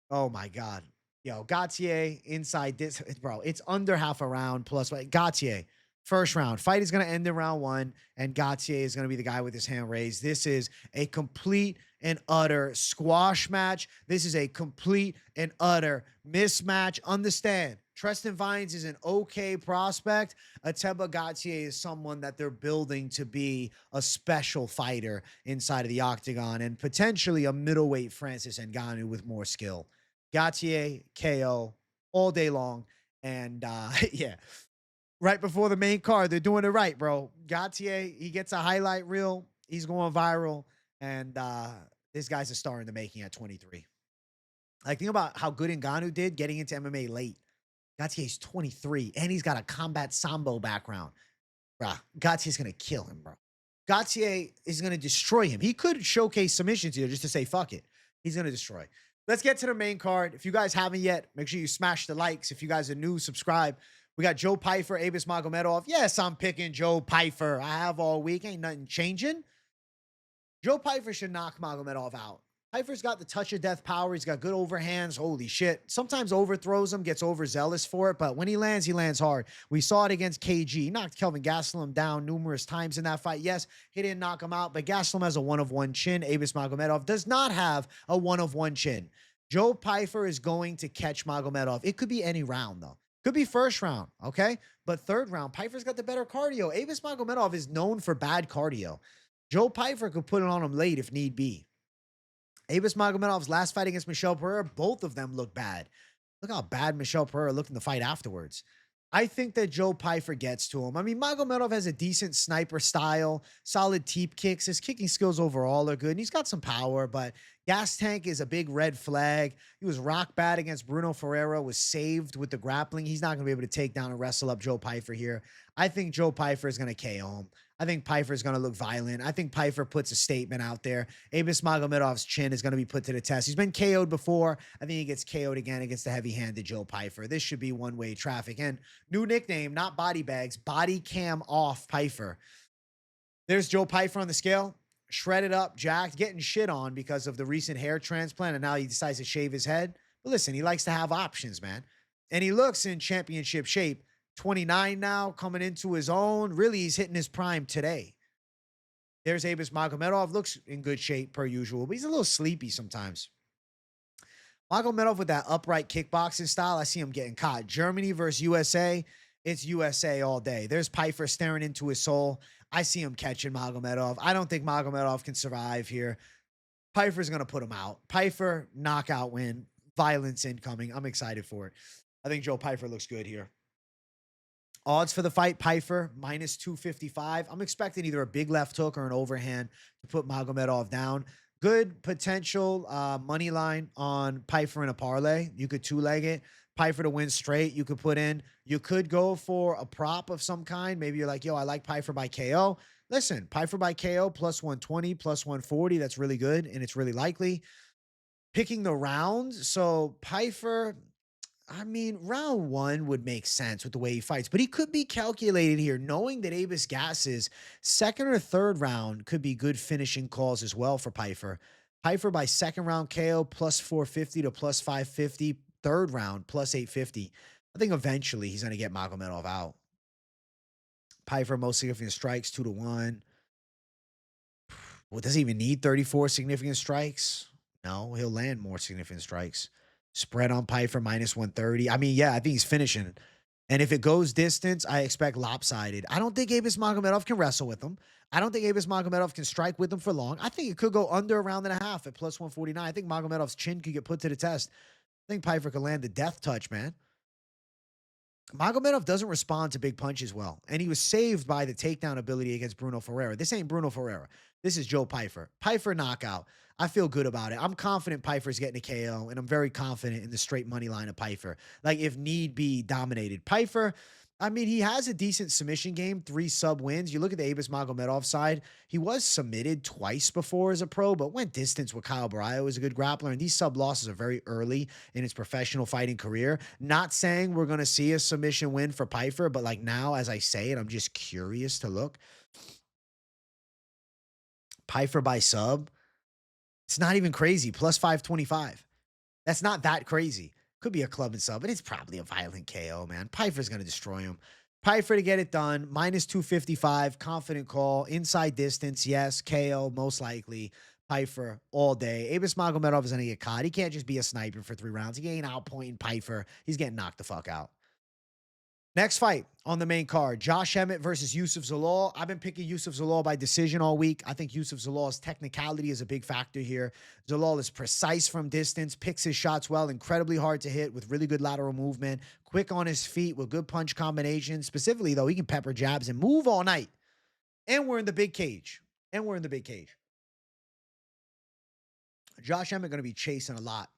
Oh, my God. Yo, Gutierrez inside this. Bro, it's under half a round plus. Gutierrez. First round. Fight is going to end in round 1, and Gutierrez is going to be the guy with his hand raised. This is a complete and utter squash match. This is a complete and utter mismatch. Understand, Tristan Vines is an okay prospect. Ateba Gutierrez is someone that they're building to be a special fighter inside of the octagon and potentially a middleweight Francis Ngannou with more skill. Gutierrez, KO, all day long. And, yeah. Right before the main card, they're doing it right, bro. Gutierrez, he gets a highlight reel. He's going viral. And this guy's a star in the making at 23. Like, think about how good Ngannou did getting into MMA late. Gutierrez's 23, and he's got a combat sambo background. Bruh, Gutierrez's going to kill him, bro. Gutierrez is going to destroy him. He could showcase submissions here just to say, fuck it. He's going to destroy. Let's get to the main card. If you guys haven't yet, make sure you smash the likes. If you guys are new, subscribe. We got Joe Pyfer, Abus Magomedov. Yes, I'm picking Joe Pyfer. I have all week. Ain't nothing changing. Joe Pyfer should knock Magomedov out. Pyfer's got the touch of death power. He's got good overhands. Holy shit. Sometimes overthrows him, gets overzealous for it, but when he lands hard. We saw it against KG. He knocked Kelvin Gastelum down numerous times in that fight. Yes, he didn't knock him out, but Gastelum has a one-of-one chin. Abus Magomedov does not have a one-of-one chin. Joe Pyfer is going to catch Magomedov. It could be any round, though. Could be first round, okay? But third round, Pyfer's got the better cardio. Abus Magomedov is known for bad cardio. Joe Pyfer could put it on him late if need be. Abus Magomedov's last fight against Michel Pereira, both of them look bad. Look how bad Michel Pereira looked in the fight afterwards. I think that Joe Pyfer gets to him. I mean, Magomedov has a decent sniper style, solid teep kicks. His kicking skills overall are good, and he's got some power, but gas tank is a big red flag. He was rock bad against Bruno Ferreira, was saved with the grappling. He's not going to be able to take down and wrestle up Joe Pyfer here. I think Joe Pyfer is going to KO him. I think Pyfer is going to look violent. I think Pyfer puts a statement out there. Abus Magomedov's chin is going to be put to the test. He's been KO'd before. I think he gets KO'd again against the heavy-handed Joe Pyfer. This should be one-way traffic. And new nickname, not body bags, body cam off Pyfer. There's Joe Pyfer on the scale. Shredded up, jacked, getting shit on because of the recent hair transplant, and now he decides to shave his head. But listen, he likes to have options, man. And he looks in championship shape. 29 now, coming into his own. Really, he's hitting his prime today. There's Abus Magomedov. Looks in good shape per usual, but he's a little sleepy sometimes. Magomedov with that upright kickboxing style, I see him getting caught. Germany versus USA, it's USA all day. There's Pyfer staring into his soul. I see him catching Magomedov. I don't think Magomedov can survive here. Pyfer's going to put him out. Pyfer, knockout win. Violence incoming. I'm excited for it. I think Joe Pyfer looks good here. Odds for the fight, Pyfer, minus 255. I'm expecting either a big left hook or an overhand to put Magomedov down. Good potential money line on Pyfer in a parlay. You could two-leg it. Pyfer to win straight, you could put in. You could go for a prop of some kind. Maybe you're like, yo, I like Pyfer by KO. Listen, Pyfer by KO, plus 120, plus 140. That's really good, and it's really likely. Picking the rounds. So Pyfer, I mean, round one would make sense with the way he fights, but he could be calculated here, knowing that Abus Gas's second or third round could be good finishing calls as well for Pyfer. Pyfer by second round KO, plus 450 to plus 550. Third round, plus 850. I think eventually he's going to get Magomedov out. Pyfer, most significant strikes, 2-1. Well, does he even need 34 significant strikes? No, he'll land more significant strikes. Spread on Pyfer, minus 130. I mean, yeah, I think he's finishing. And if it goes distance, I expect lopsided. I don't think Abus Magomedov can wrestle with him. I don't think Abus Magomedov can strike with him for long. I think it could go under a round and a half at plus 149. I think Magomedov's chin could get put to the test. I think Pyfer could land the death touch, man. Magomedov doesn't respond to big punches well, and he was saved by the takedown ability against Bruno Ferreira. This ain't Bruno Ferreira. This is Joe Pyfer. Pyfer knockout. I feel good about it. I'm confident Pyfer's getting a KO, and I'm very confident in the straight money line of Pyfer. Like, if need be, dominated. Pyfer, I mean, he has a decent submission game, 3 sub wins. You look at the Abus Magomedov side, he was submitted twice before as a pro, but went distance with Kyle Barrio as a good grappler, and these sub losses are very early in his professional fighting career. Not saying we're going to see a submission win for Pyfer, but like now, as I say it, I'm just curious to look. Pyfer by sub, it's not even crazy, plus 525. That's not that crazy. Could be a club and sub, but it's probably a violent KO, man. Pyfer's going to destroy him. Pyfer to get it done, minus 255, confident call, inside distance, yes, KO, most likely. Pyfer all day. Abus Magomedov is going to get caught. He can't just be a sniper for 3 rounds. He ain't outpointing Pyfer. He's getting knocked the fuck out. Next fight on the main card, Josh Emmett versus Youssef Zalal. I've been picking Youssef Zalal by decision all week. I think Youssef Zalal's technicality is a big factor here. Zalal is precise from distance, picks his shots well, incredibly hard to hit with really good lateral movement, quick on his feet with good punch combinations. Specifically, though, he can pepper jabs and move all night. And we're in the big cage. Josh Emmett going to be chasing a lot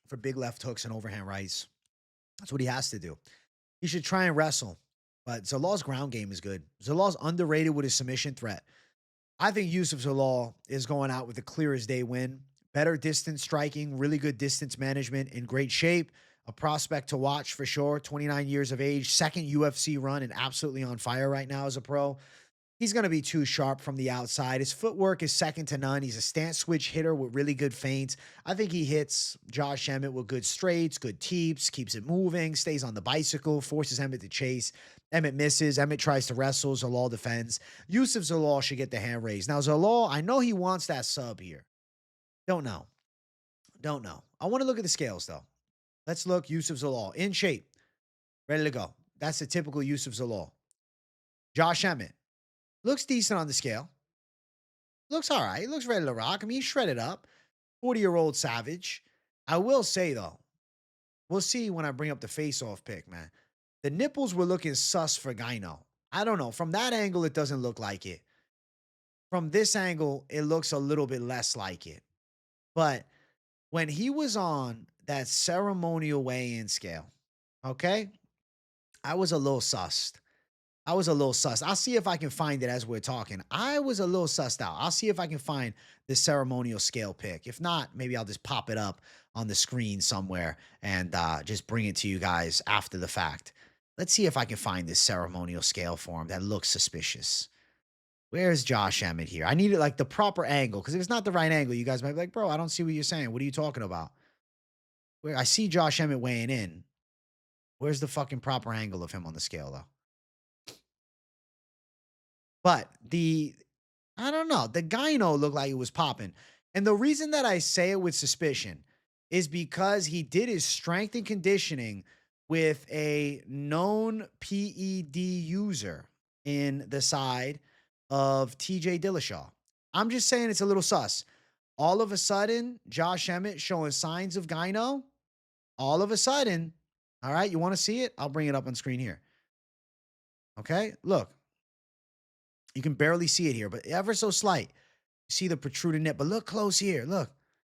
for big left hooks and overhand rights. That's what he has to do. He should try and wrestle, but Zalal's ground game is good. Zalal's underrated with his submission threat. I think Youssef Zalal is going out with a clear as day win. Better distance striking, really good distance management, in great shape. A prospect to watch for sure. 29 years of age, second UFC run, and absolutely on fire right now as a pro. He's going to be too sharp from the outside. His footwork is second to none. He's a stance switch hitter with really good feints. I think he hits Josh Emmett with good straights, good teeps, keeps it moving, stays on the bicycle, forces Emmett to chase. Emmett misses. Emmett tries to wrestle. Zalal defends. Yusuf Zalal should get the hand raised. Now, Zalal, I know he wants that sub here. Don't know. Don't know. I want to look at the scales, though. Let's look. Yusuf Zalal in shape. Ready to go. That's the typical Yusuf Zalal. Josh Emmett. Looks decent on the scale. Looks all right. Looks ready to rock. I mean, he's shredded up. 40-year-old savage. I will say, though, we'll see when I bring up the face-off pick, man. The nipples were looking sus for Gyno. I don't know. From that angle, it doesn't look like it. From this angle, it looks a little bit less like it. But when he was on that ceremonial weigh-in scale, okay, I was a little sussed. I'll see if I can find it as we're talking. I was a little sussed out. I'll see if I can find the ceremonial scale pick. If not, maybe I'll just pop it up on the screen somewhere and just bring it to you guys after the fact. Let's see if I can find this ceremonial scale for him that looks suspicious. Where's Josh Emmett here? I need it like the proper angle, because if it's not the right angle, you guys might be like, bro, I don't see what you're saying. What are you talking about? Where I see Josh Emmett weighing in. Where's the fucking proper angle of him on the scale, though? But I don't know, the gyno looked like it was popping. And the reason that I say it with suspicion is because he did his strength and conditioning with a known PED user in the side of TJ Dillashaw. I'm just saying it's a little sus. All of a sudden, Josh Emmett showing signs of gyno. All of a sudden, all right, you want to see it? I'll bring it up on screen here. Okay, look. You can barely see it here, but ever so slight. You see the protruding nip, but look close here. Look,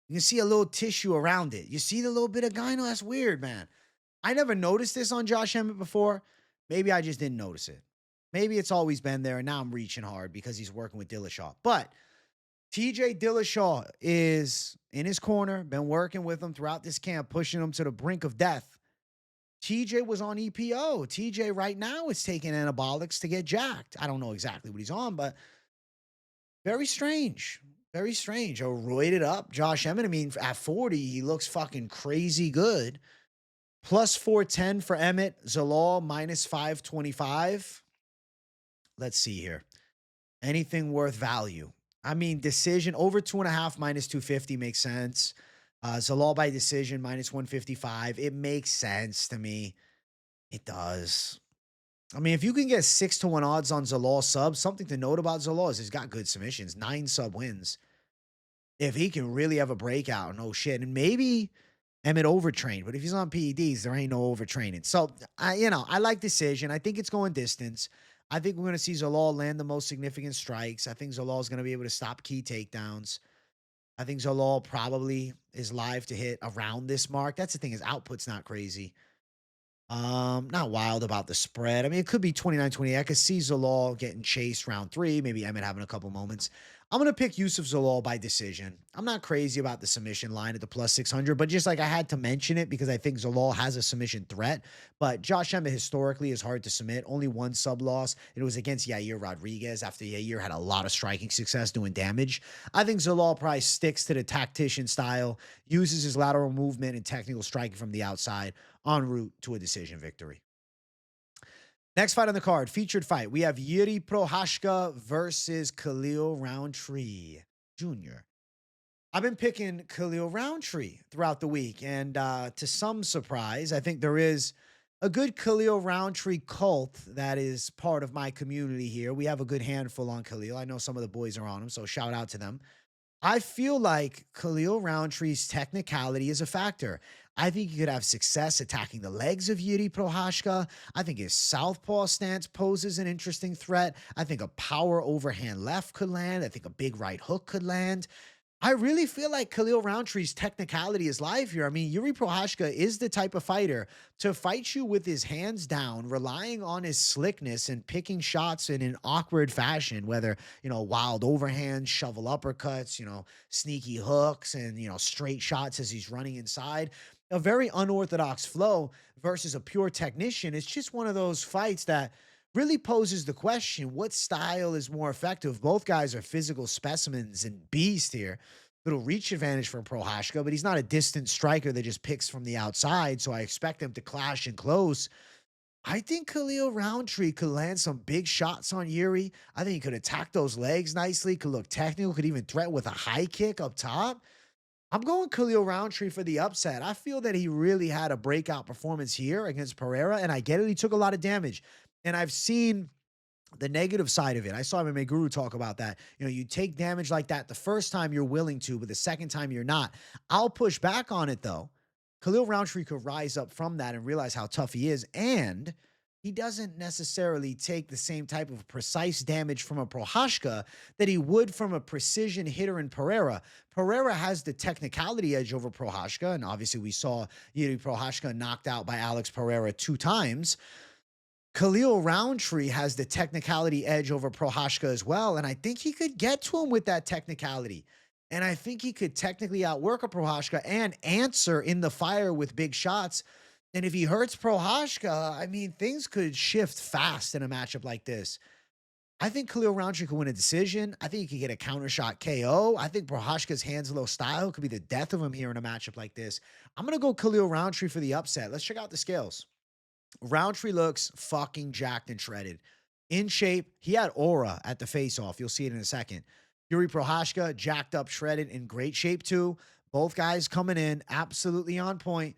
you can see a little tissue around it. You see the little bit of gyno? That's weird, man. I never noticed this on Josh Emmett before. Maybe I just didn't notice it. Maybe it's always been there, and now I'm reaching hard because he's working with Dillashaw. But TJ Dillashaw is in his corner, been working with him throughout this camp, pushing him to the brink of death. TJ was on EPO. TJ right now is taking anabolics to get jacked. I don't know exactly what he's on, but very strange. Very strange. A roided up Josh Emmett. I mean, at 40, he looks fucking crazy good. Plus 410 for Emmett. Zalal minus 525. Let's see here. Anything worth value? I mean, decision over 2.5 minus 250 makes sense. Zalal by decision minus 155. It makes sense to me. It does. I mean, if you can get 6-1 odds on Zalal sub, something to note about Zalal is he's got good submissions, 9 sub wins. If he can really have a breakout, no shit. And maybe Emmett overtrained, but if he's on PEDs, there ain't no overtraining. So, I like decision. I think it's going distance. I think we're going to see Zalal land the most significant strikes. I think Zalal is going to be able to stop key takedowns. I think Zalal probably is live to hit around this mark. That's the thing, his output's not crazy. Not wild about the spread. I mean, it could be 29-28. I could see Zalal getting chased round 3, maybe Emmett having a couple moments. I'm going to pick Yusuf Zalal by decision. I'm not crazy about the submission line at the plus 600, but just like I had to mention it because I think Zalal has a submission threat. But Josh Emmett historically is hard to submit. Only 1 sub loss. It was against Yair Rodriguez after Yair had a lot of striking success doing damage. I think Zalal probably sticks to the tactician style, uses his lateral movement and technical striking from the outside en route to a decision victory. Next fight on the card, featured fight. We have Jiří Procházka versus Khalil Rountree Jr. I've been picking Khalil Rountree throughout the week, and to some surprise, I think there is a good Khalil Rountree cult that is part of my community here. We have a good handful on Khalil. I know some of the boys are on him, so shout out to them. I feel like Khalil Rountree's technicality is a factor. I think he could have success attacking the legs of Jiří Procházka. I think his southpaw stance poses an interesting threat. I think a power overhand left could land. I think a big right hook could land. I really feel like Khalil Rountree's technicality is live here. I mean, Jiří Procházka is the type of fighter to fight you with his hands down, relying on his slickness and picking shots in an awkward fashion, whether, wild overhands, shovel uppercuts, sneaky hooks, and, straight shots as he's running inside. a very unorthodox flow versus a pure technician. It's just one of those fights that really poses the question, what style is more effective? Both guys are physical specimens and beast here. Little reach advantage for Procházka, but he's not a distant striker that just picks from the outside, so I expect them to clash in close. I think Khalil Rountree could land some big shots on Yuri. I think he could attack those legs nicely, could look technical, could even threaten with a high kick up top. I'm going Khalil Rountree for the upset. I feel that he really had a breakout performance here against Pereira, and I get it. He took a lot of damage. And I've seen the negative side of it. I saw MMA Guru talk about that. You know, you take damage like that the first time you're willing to, but the second time you're not. I'll push back on it, though. Khalil Rountree could rise up from that and realize how tough he is, and he doesn't necessarily take the same type of precise damage from a Procházka that he would from a precision hitter in Pereira. Pereira has the technicality edge over Procházka, and obviously we saw Yuri Procházka knocked out by Alex Pereira 2 times. Khalil Rountree has the technicality edge over Procházka as well, and I think he could get to him with that technicality. And I think he could technically outwork a Procházka and answer in the fire with big shots. And if he hurts Procházka, I mean, things could shift fast in a matchup like this. I think Khalil Rountree could win a decision. I think he could get a counter shot KO. I think Procházka's hands-low style could be the death of him here in a matchup like this. I'm going to go Khalil Rountree for the upset. Let's check out the scales. Rountree looks fucking jacked and shredded. In shape. He had aura at the face-off. You'll see it in a second. Yuri Procházka, jacked up, shredded, in great shape too. Both guys coming in absolutely on point.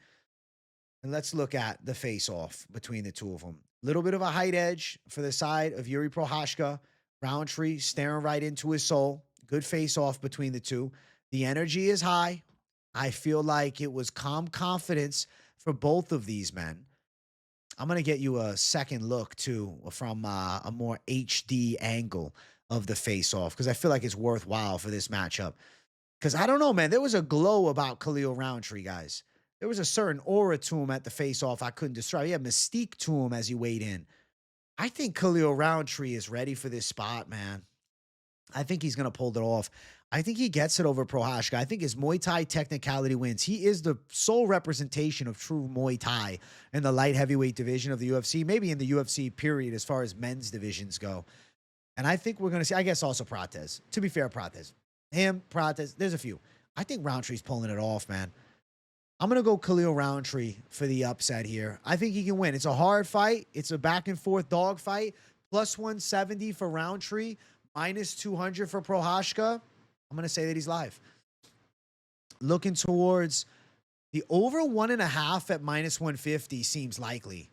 And let's look at the face-off between the two of them. Little bit of a height edge for the side of Yuri Procházka. Rountree staring right into his soul. Good face-off between the two. The energy is high. I feel like it was calm confidence for both of these men. I'm going to get you a second look too from a more HD angle of the face-off because I feel like it's worthwhile for this matchup. Because I don't know, man. There was a glow about Khalil Rountree, guys. There was a certain aura to him at the face-off I couldn't describe. He had mystique to him as he weighed in. I think Khalil Rountree is ready for this spot, man. I think he's going to pull it off. I think he gets it over Procházka. I think his Muay Thai technicality wins. He is the sole representation of true Muay Thai in the light heavyweight division of the UFC, maybe in the UFC period as far as men's divisions go. And I think we're going to see, I guess also Prates. To be fair, Prates. Him, Prates, there's a few. I think Rountree's pulling it off, man. I'm going to go Khalil Rountree for the upset here. I think he can win. It's a hard fight. It's a back-and-forth dog fight. Plus 170 for Rountree. Minus 200 for Procházka. I'm going to say that he's live. Looking towards the over 1.5 at minus 150 seems likely.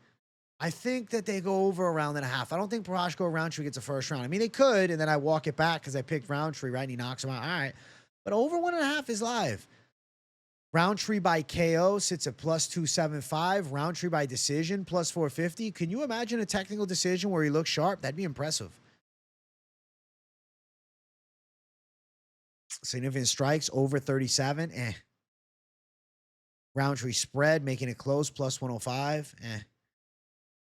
I think that they go over a round and a half. I don't think Procházka or Rountree gets a first round. I mean, they could, and then I walk it back because I picked Rountree, right? And he knocks him out. All right. But over 1.5 is live. Rountree by KO sits at plus 275. Rountree by decision, plus 450. Can you imagine a technical decision where he looks sharp? That'd be impressive. Significant strikes, over 37. Rountree spread, making it close, plus 105.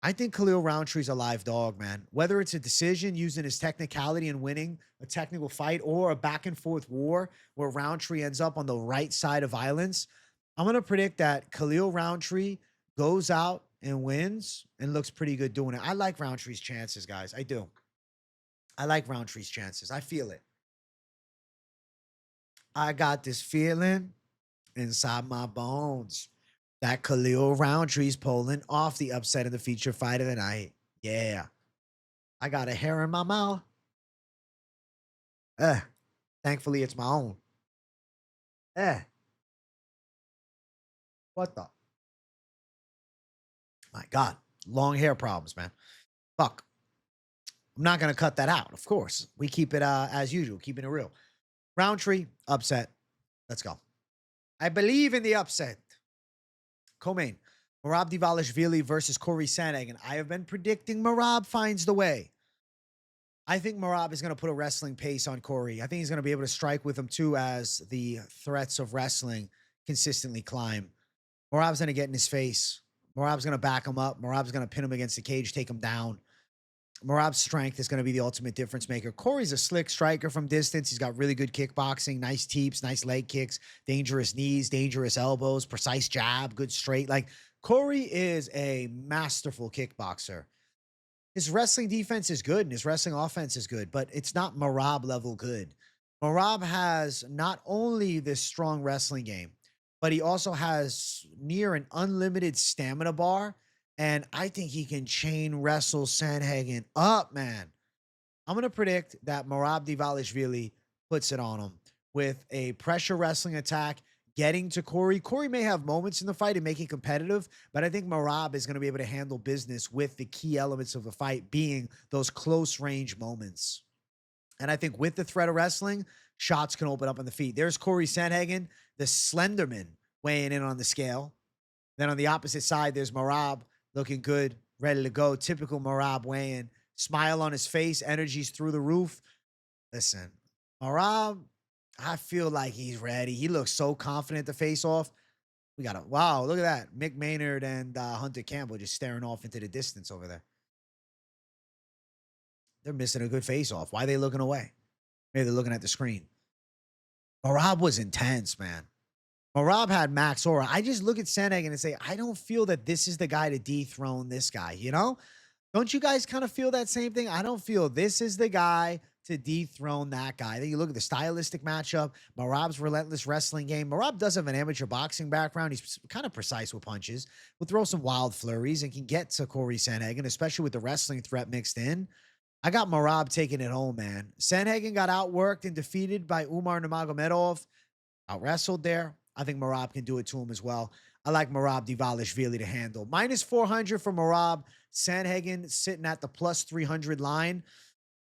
I think Khalil Rountree's a live dog, man. Whether it's a decision using his technicality and winning a technical fight or a back-and-forth war where Rountree ends up on the right side of violence, I'm going to predict that Khalil Rountree goes out and wins and looks pretty good doing it. I like Rountree's chances, guys. I do. I like Rountree's chances. I feel it. I got this feeling inside my bones that Khalil Rountree's pulling off the upset of the feature fight of the night. Yeah. I got a hair in my mouth. Thankfully, it's my own. What the? My God. Long hair problems, man. Fuck. I'm not going to cut that out, of course. We keep it as usual, keeping it real. Rountree, upset. Let's go. I believe in the upset. Co-main, Merab Dvalishvili versus Corey Sandhagen. I have been predicting Merab finds the way. I think Merab is going to put a wrestling pace on Corey. I think he's going to be able to strike with him too as the threats of wrestling consistently climb. Merab's going to get in his face. Merab's going to back him up. Merab's going to pin him against the cage, take him down. Merab's strength is going to be the ultimate difference maker. Corey's a slick striker from distance. He's got really good kickboxing, nice teeps, nice leg kicks, dangerous knees, dangerous elbows, precise jab, good straight. Like, Corey is a masterful kickboxer. His wrestling defense is good and his wrestling offense is good, but it's not Merab level good. Merab has not only this strong wrestling game, but he also has near an unlimited stamina bar. And I think he can chain wrestle Sandhagen up, man. I'm going to predict that Merab Dvalishvili puts it on him with a pressure wrestling attack, getting to Corey. Corey may have moments in the fight and make it competitive, but I think Merab is going to be able to handle business with the key elements of the fight being those close range moments. And I think with the threat of wrestling, shots can open up on the feet. There's Corey Sandhagen, the Slenderman, weighing in on the scale. Then on the opposite side, there's Merab looking good, ready to go. Typical Merab weighing. Smile on his face, energy's through the roof. Listen, Merab, I feel like he's ready. He looks so confident to face off. We got wow, look at that. Mick Maynard and Hunter Campbell just staring off into the distance over there. They're missing a good face off. Why are they looking away? Maybe they're looking at the screen. Merab was intense, man. Merab had max aura. I just look at Sandhagen and say, I don't feel that this is the guy to dethrone this guy, you know? Don't you guys kind of feel that same thing? I don't feel this is the guy to dethrone that guy. Then you look at the stylistic matchup, Merab's relentless wrestling game. Merab does have an amateur boxing background. He's kind of precise with punches. Will throw some wild flurries and can get to Corey Sandhagen, especially with the wrestling threat mixed in. I got Merab taking it home, man. Sandhagen got outworked and defeated by Umar Nurmagomedov. Out wrestled there. I think Merab can do it to him as well. I like Merab Dvalishvili to handle. Minus 400 for Merab. Sandhagen sitting at the plus 300 line.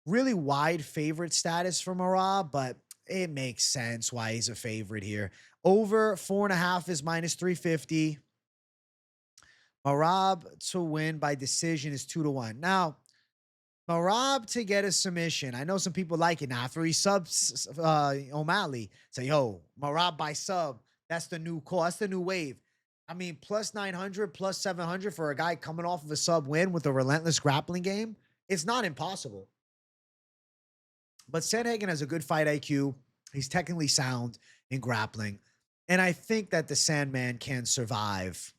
Really wide favorite status for Merab, but it makes sense why he's a favorite here. Over 4.5 is minus 350. Merab to win by decision is 2-1. Now, Merab to get a submission. I know some people like it now. After he subs O'Malley, say, yo, Merab by sub. That's the new call. That's the new wave. I mean, plus 900, plus 700 for a guy coming off of a sub win with a relentless grappling game. It's not impossible. But Sandhagen has a good fight IQ. He's technically sound in grappling. And I think that the Sandman can survive.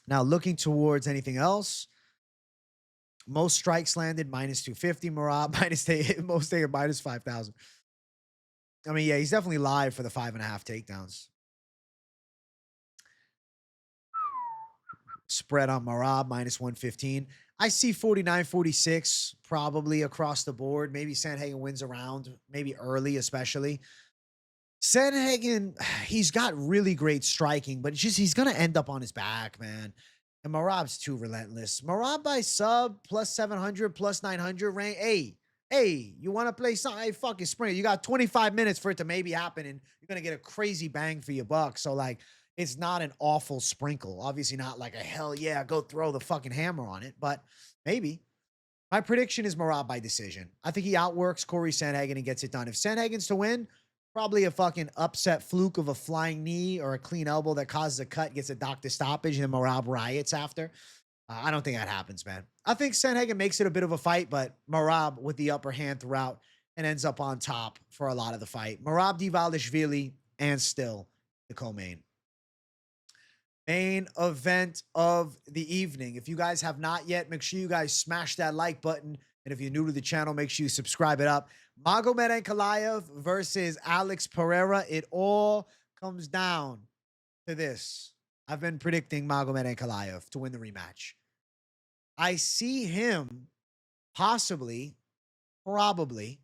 Now, looking towards anything else, most strikes landed, minus 250. Merab, most taken, minus 5,000. I mean, yeah, he's definitely live for the 5.5 takedowns. Spread on Merab, minus 115. I see 49-46 probably across the board. Maybe Sandhagen wins around, maybe early especially. Sandhagen, he's got really great striking, but it's just he's going to end up on his back, man. And Merab's too relentless. Merab by sub, plus 700, plus 900 range. Hey, you want to play something? Hey, fucking sprint. You got 25 minutes for it to maybe happen, and you're going to get a crazy bang for your buck. So, like, it's not an awful sprinkle. Obviously not like a hell yeah, go throw the fucking hammer on it, but maybe. My prediction is Merab by decision. I think he outworks Corey Sandhagen and gets it done. If Sandhagen's to win, probably a fucking upset fluke of a flying knee or a clean elbow that causes a cut, gets a doctor stoppage, and then Merab riots after. I don't think that happens, man. I think Sandhagen makes it a bit of a fight, but Merab with the upper hand throughout and ends up on top for a lot of the fight. Merab Dvalishvili and still the co-main. Main event of the evening. If you guys have not yet, make sure you guys smash that like button. And if you're new to the channel, make sure you subscribe it up. Magomedov Ankalaev versus Alex Pereira. It all comes down to this. I've been predicting Magomedov Ankalaev to win the rematch. I see him possibly, probably,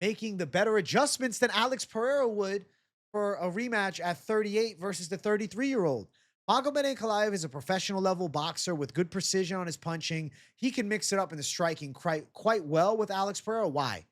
making the better adjustments than Alex Pereira would for a rematch at 38 versus the 33-year-old. Magomedov Ankalaev is a professional level boxer with good precision on his punching. He can mix it up in the striking quite well with Alex Pereira. Why?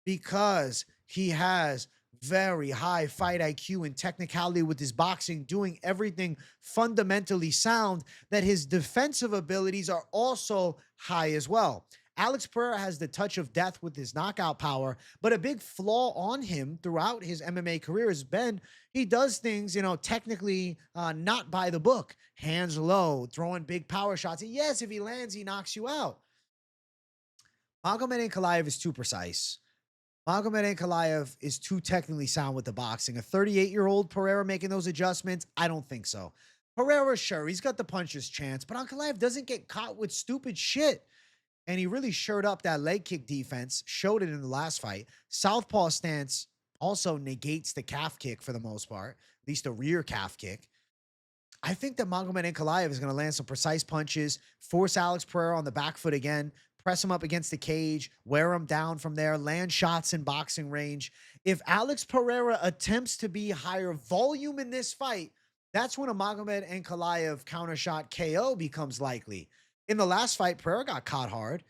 Because he has very high fight IQ and technicality with his boxing, doing everything fundamentally sound, that his defensive abilities are also high as well. Alex Pereira has the touch of death with his knockout power, but a big flaw on him throughout his MMA career has been he does things, technically not by the book. Hands low, throwing big power shots. And yes, if he lands, he knocks you out. Magomed Ankalaev is too precise. Magomed Ankalaev is too technically sound with the boxing. A 38-year-old Pereira making those adjustments? I don't think so. Pereira, sure, he's got the puncher's chance, but Ankalaev doesn't get caught with stupid shit. And he really shored up that leg kick defense, showed it in the last fight. Southpaw stance also negates the calf kick for the most part, at least the rear calf kick. I think that Magomed Ankalaev is going to land some precise punches, force Alex Pereira on the back foot again, press him up against the cage, wear him down from there, land shots in boxing range. If Alex Pereira attempts to be higher volume in this fight, that's when a Magomed Ankalaev counter shot KO becomes likely. In the last fight, Pereira got caught hard,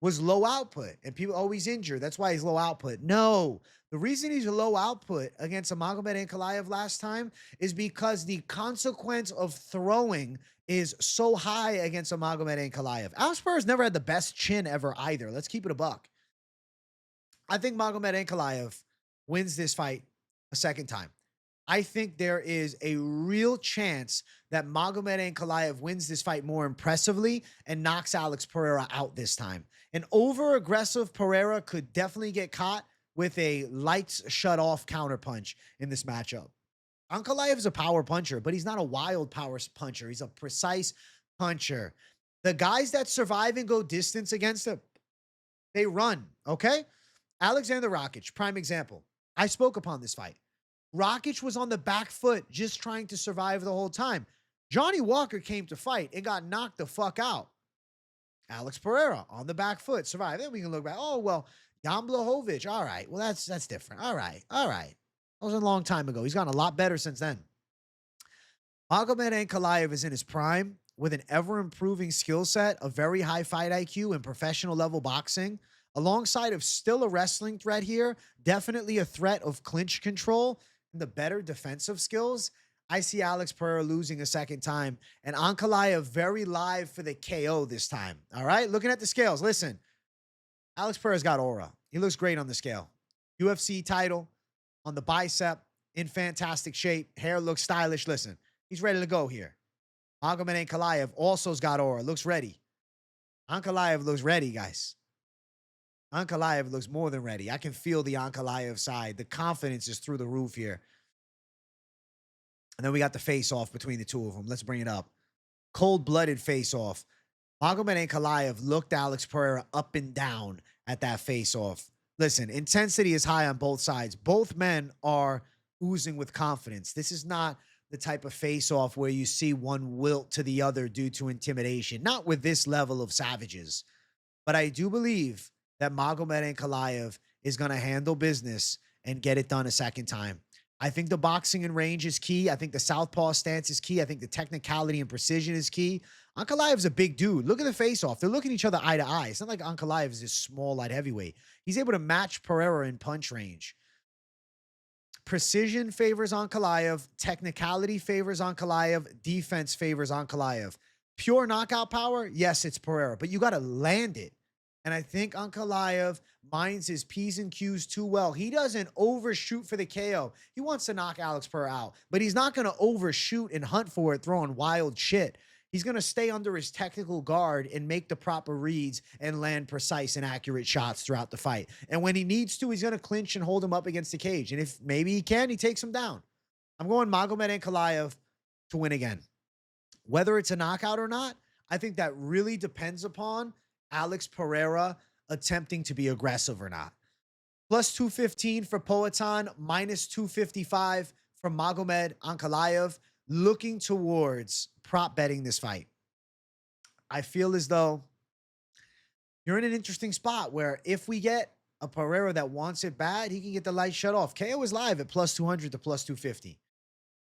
was low output, and people always injured. That's why he's low output. No, the reason he's low output against a Magomed Ankalaev last time is because the consequence of throwing is so high against a Magomed Ankalaev. Alex Pereira's never had the best chin ever either. Let's keep it a buck. I think Magomed Ankalaev wins this fight a second time. I think there is a real chance that Magomed Ankalaev wins this fight more impressively and knocks Alex Pereira out this time. An over-aggressive Pereira could definitely get caught with a lights shut off counterpunch in this matchup. Ankalaev is a power puncher, but he's not a wild power puncher. He's a precise puncher. The guys that survive and go distance against him, they run, okay? Alexander Rakic, prime example. I spoke upon this fight. Rakic was on the back foot just trying to survive the whole time. Johnny Walker came to fight and got knocked the fuck out. Alex Pereira on the back foot survived. Then we can look back. Oh, well, Jan Blachowicz. All right. Well, that's different. All right. All right. That was a long time ago. He's gotten a lot better since then. Magomed Ankalaev is in his prime with an ever-improving skill set, a very high fight IQ, and professional level boxing. Alongside of still a wrestling threat here, definitely a threat of clinch control and the better defensive skills. I see Alex Pereira losing a second time, and Ankalaev very live for the KO this time. All right, looking at the scales, listen. Alex Pereira's got aura. He looks great on the scale. UFC title on the bicep, in fantastic shape. Hair looks stylish. Listen, he's ready to go here. Magomed Ankalaev also's got aura, looks ready. Ankalaev looks ready, guys. Ankalaev looks more than ready. I can feel the Ankalaev side. The confidence is through the roof here. And then we got the face-off between the two of them. Let's bring it up. Cold-blooded face-off. Magomed Ankalaev looked Alex Pereira up and down at that face-off. Listen, intensity is high on both sides. Both men are oozing with confidence. This is not the type of face-off where you see one wilt to the other due to intimidation. Not with this level of savages. But I do believe that Magomed Ankalaev is going to handle business and get it done a second time. I think the boxing and range is key. I think the southpaw stance is key. I think the technicality and precision is key. Ankalaev's a big dude. Look at the face-off. They're looking at each other eye to eye. It's not like Ankalaev is this small light heavyweight. He's able to match Pereira in punch range. Precision favors Ankalaev. Technicality favors Ankalaev. Defense favors Ankalaev. Pure knockout power, yes, it's Pereira, but you got to land it. And I think Ankalaev minds his P's and Q's too well. He doesn't overshoot for the KO. He wants to knock Alex Pereira out, but he's not going to overshoot and hunt for it, throwing wild shit. He's going to stay under his technical guard and make the proper reads and land precise and accurate shots throughout the fight. And when he needs to, he's going to clinch and hold him up against the cage. And if maybe he can, he takes him down. I'm going Magomed Ankalaev to win again. Whether it's a knockout or not, I think that really depends upon Alex Pereira attempting to be aggressive or not. Plus 215 for Poatan, minus 255 from Magomed Ankalaev, looking towards prop betting this fight. I feel as though you're in an interesting spot where if we get a Pereira that wants it bad, he can get the light shut off. KO is live at plus 200 to plus 250.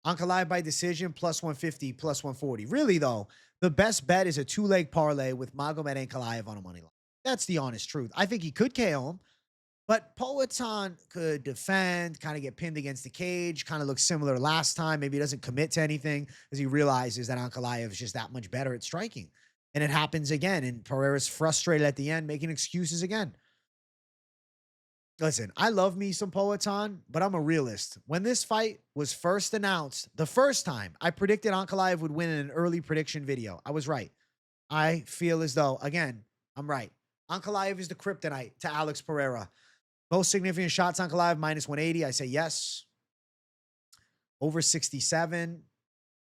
Ankalaev by decision, plus 150, plus 140. Really, though, the best bet is a two-leg parlay with Magomed Ankalaev on a money line. That's the honest truth. I think he could KO him, but Poatan could defend, kind of get pinned against the cage, kind of looks similar last time. Maybe he doesn't commit to anything because he realizes that Ankalaev is just that much better at striking. And it happens again, and Pereira's frustrated at the end, making excuses again. Listen, I love me some Poatan, but I'm a realist. When this fight was first announced, the first time, I predicted Ankalaev would win in an early prediction video. I was right. I feel as though, again, I'm right. Ankalaev is the kryptonite to Alex Pereira. Most significant shots, Ankalaev, minus 180. I say yes. Over 67.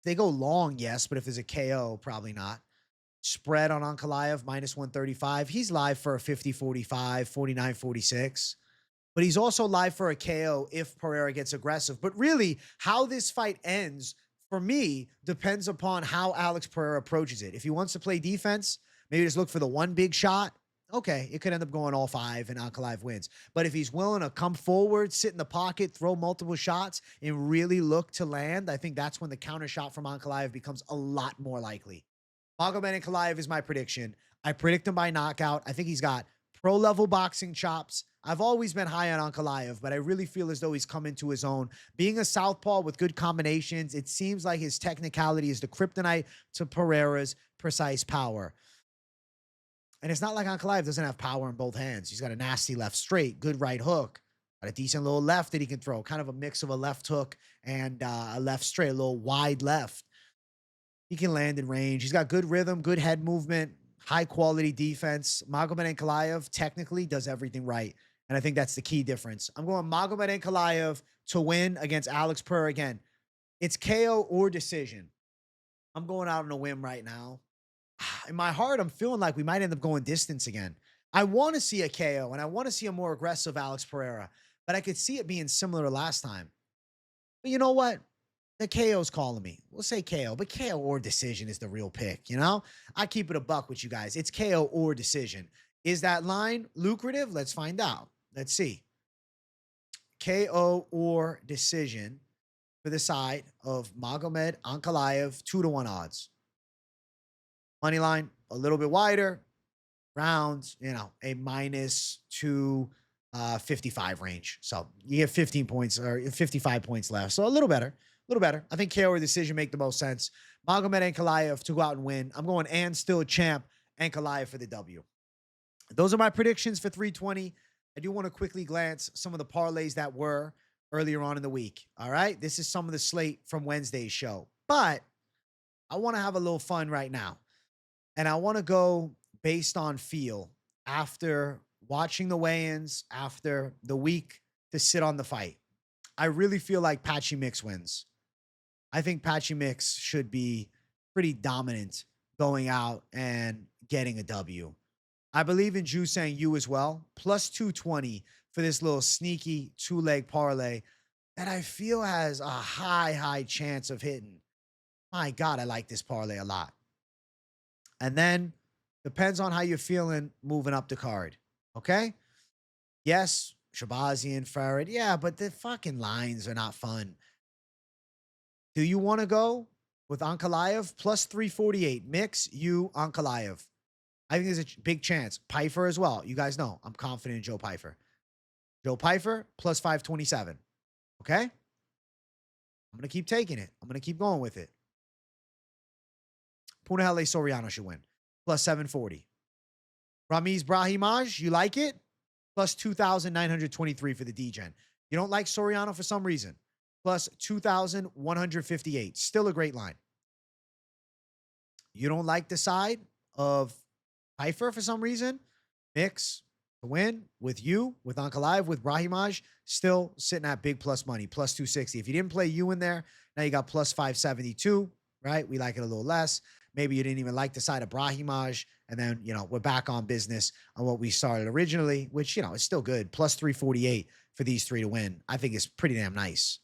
They go long, yes, but if there's a KO, probably not. Spread on Ankalaev, minus 135. He's live for a 50-45, 49-46. But he's also live for a KO if Pereira gets aggressive. But really, how this fight ends, for me, depends upon how Alex Pereira approaches it. If he wants to play defense, maybe just look for the one big shot. Okay, it could end up going all 5 and Ankalaev wins. But if he's willing to come forward, sit in the pocket, throw multiple shots, and really look to land, I think that's when the counter shot from Ankalaev becomes a lot more likely. Magomed Ankalaev is my prediction. I predict him by knockout. I think he's got pro-level boxing chops. I've always been high on Ankalaev, but I really feel as though he's come into his own. Being a southpaw with good combinations, it seems like his technicality is the kryptonite to Pereira's precise power. And it's not like Ankalaev doesn't have power in both hands. He's got a nasty left straight, good right hook, got a decent little left that he can throw, kind of a mix of a left hook and a left straight, a little wide left. He can land in range. He's got good rhythm, good head movement, high quality defense. Magomed Ankalaev technically does everything right. And I think that's the key difference. I'm going Magomed Ankalaev to win against Alex Pereira again. It's KO or decision. I'm going out on a whim right now. In my heart, I'm feeling like we might end up going distance again. I want to see a KO and I want to see a more aggressive Alex Pereira, but I could see it being similar to last time. But you know what? The KO's calling me. We'll say KO, but KO or decision is the real pick, you know? I keep it a buck with you guys. It's KO or decision. Is that line lucrative? Let's find out. Let's see. KO or decision for the side of Magomed Ankalaev, 2-1 odds. Money line, a little bit wider. Rounds, you know, a minus 255 range. So you get 15 points or 55 points left. So a little better. A little better. I think KO or decision make the most sense. Magomed Ankalaev to go out and win. I'm going and still champ Ankalaev for the W. Those are my predictions for 320. I do want to quickly glance some of the parlays that were earlier on in the week. All right. This is some of the slate from Wednesday's show, but I want to have a little fun right now. And I want to go based on feel after watching the weigh-ins, after the week to sit on the fight. I really feel like Patchy Mix wins. I think Patchy Mix should be pretty dominant going out and getting a W. I believe in Ju saying you as well. Plus 220 for this little sneaky 2-leg parlay that I feel has a high chance of hitting. My God, I like this parlay a lot. And then depends on how you're feeling moving up the card. Okay? Yes, Shahbazyan, Farid. Yeah, but the fucking lines are not fun. Do you want to go with Ankalaev? Plus 348. Mix you Ankalaev. I think there's a big chance. Pyfer as well. You guys know I'm confident in Joe Pyfer. Joe Pyfer plus 527. Okay? I'm going to keep taking it. I'm going to keep going with it. Punahele Soriano should win. Plus 740. Ramiz Brahimaj, you like it? Plus 2,923 for the D-Gen. You don't like Soriano for some reason. Plus 2,158. Still a great line. You don't like the side of Pyfer for some reason? Mix to win with you, with Ankalaev, with Brahimaj. Still sitting at big plus money. Plus 260. If you didn't play you in there, now you got plus 572. Right? We like it a little less. Maybe you didn't even like the side of Brahimaj. And then, you know, we're back on business on what we started originally, which, you know, is still good. Plus 348 for these three to win. I think it's pretty damn nice.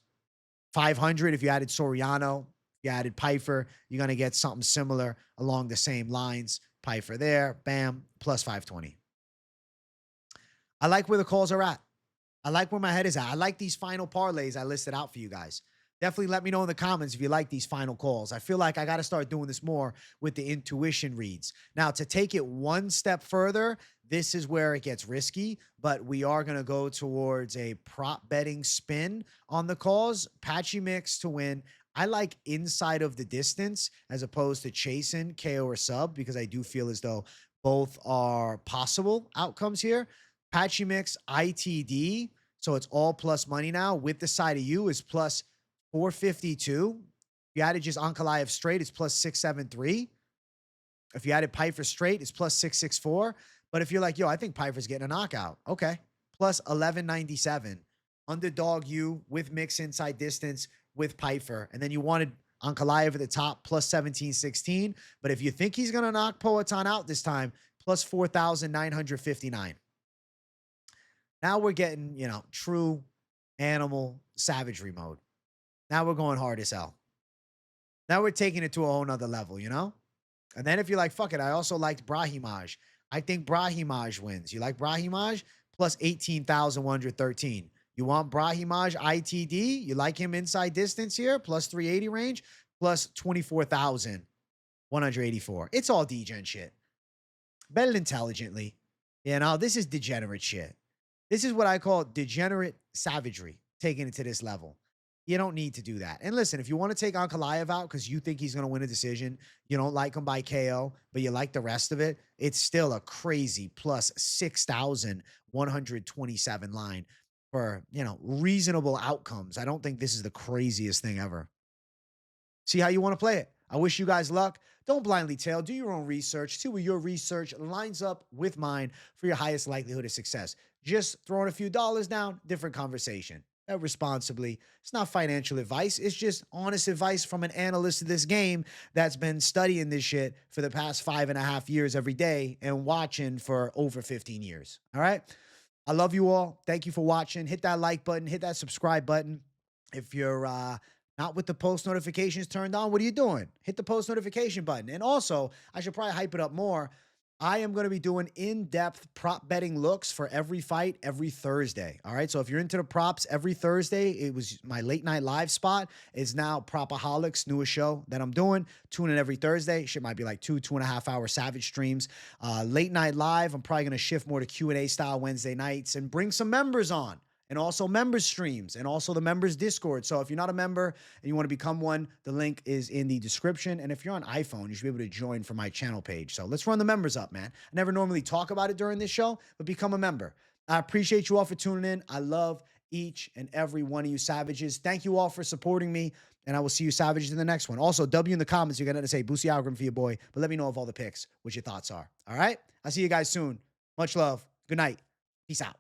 500 if you added Soriano. If you added Pyfer, you're going to get something similar along the same lines. Pyfer there. Bam. Plus 520. I like where the calls are at. I like where my head is at. I like these final parlays I listed out for you guys. Definitely let me know in the comments if you like these final calls. I feel like I got to start doing this more with the intuition reads. Now, to take it one step further, this is where it gets risky, but we are going to go towards a prop betting spin on the calls. Patchy Mix to win. I like inside of the distance as opposed to chasing KO or sub because I do feel as though both are possible outcomes here. Patchy Mix ITD, so it's all plus money now with the side of you is plus 452. If you added just Ankalaev straight, it's plus 673. If you added Pyfer straight, it's plus 664. But if you're like, yo, I think Pyfer's getting a knockout. Okay. Plus 1197. Underdog you with mix inside distance with Pyfer. And then you wanted Ankalaev at the top plus 1716. But if you think he's going to knock Poatan out this time, plus 4,959. Now we're getting, true animal savagery mode. Now we're going hard as hell. Now we're taking it to a whole nother level, And then if you're like, fuck it, I also liked Brahimaj. I think Brahimaj wins. You like Brahimaj? Plus 18,113. You want Brahimaj ITD? You like him inside distance here? Plus 380 range? Plus 24,184. It's all degen shit. Bet it intelligently. This is degenerate shit. This is what I call degenerate savagery, taking it to this level. You don't need to do that. And listen, if you want to take Ankalaev out because you think he's going to win a decision, you don't like him by KO, but you like the rest of it, it's still a crazy plus 6,127 line for, reasonable outcomes. I don't think this is the craziest thing ever. See how you want to play it. I wish you guys luck. Don't blindly tail. Do your own research. See where your research lines up with mine for your highest likelihood of success. Just throwing a few dollars down, different conversation. Bet responsibly. It's not financial advice. It's just honest advice from an analyst of this game that's been studying this shit for the past 5.5 years every day and watching for over 15 years. All right? I love you all. Thank you for watching. Hit that like button. Hit that subscribe button. If you're not with the post notifications turned on, what are you doing? Hit the post notification button. And also, I should probably hype it up more. I am going to be doing in-depth prop betting looks for every fight every Thursday. All right. So if you're into the props every Thursday, it was my late night live spot. It's now Propaholics, newest show that I'm doing. Tune in every Thursday. Shit might be like 2.5 hour savage streams. Late night live. I'm probably going to shift more to Q&A style Wednesday nights and bring some members on. And also members streams and also the members Discord. So if you're not a member and you want to become one, the link is in the description. And if you're on iPhone, you should be able to join from my channel page. So let's run the members up, man. I never normally talk about it during this show, but become a member. I appreciate you all for tuning in. I love each and every one of you savages. Thank you all for supporting me. And I will see you savages in the next one. Also, W in the comments, you're going to say Boosie algorithm for your boy. But let me know of all the picks, what your thoughts are. All right? I'll see you guys soon. Much love. Good night. Peace out.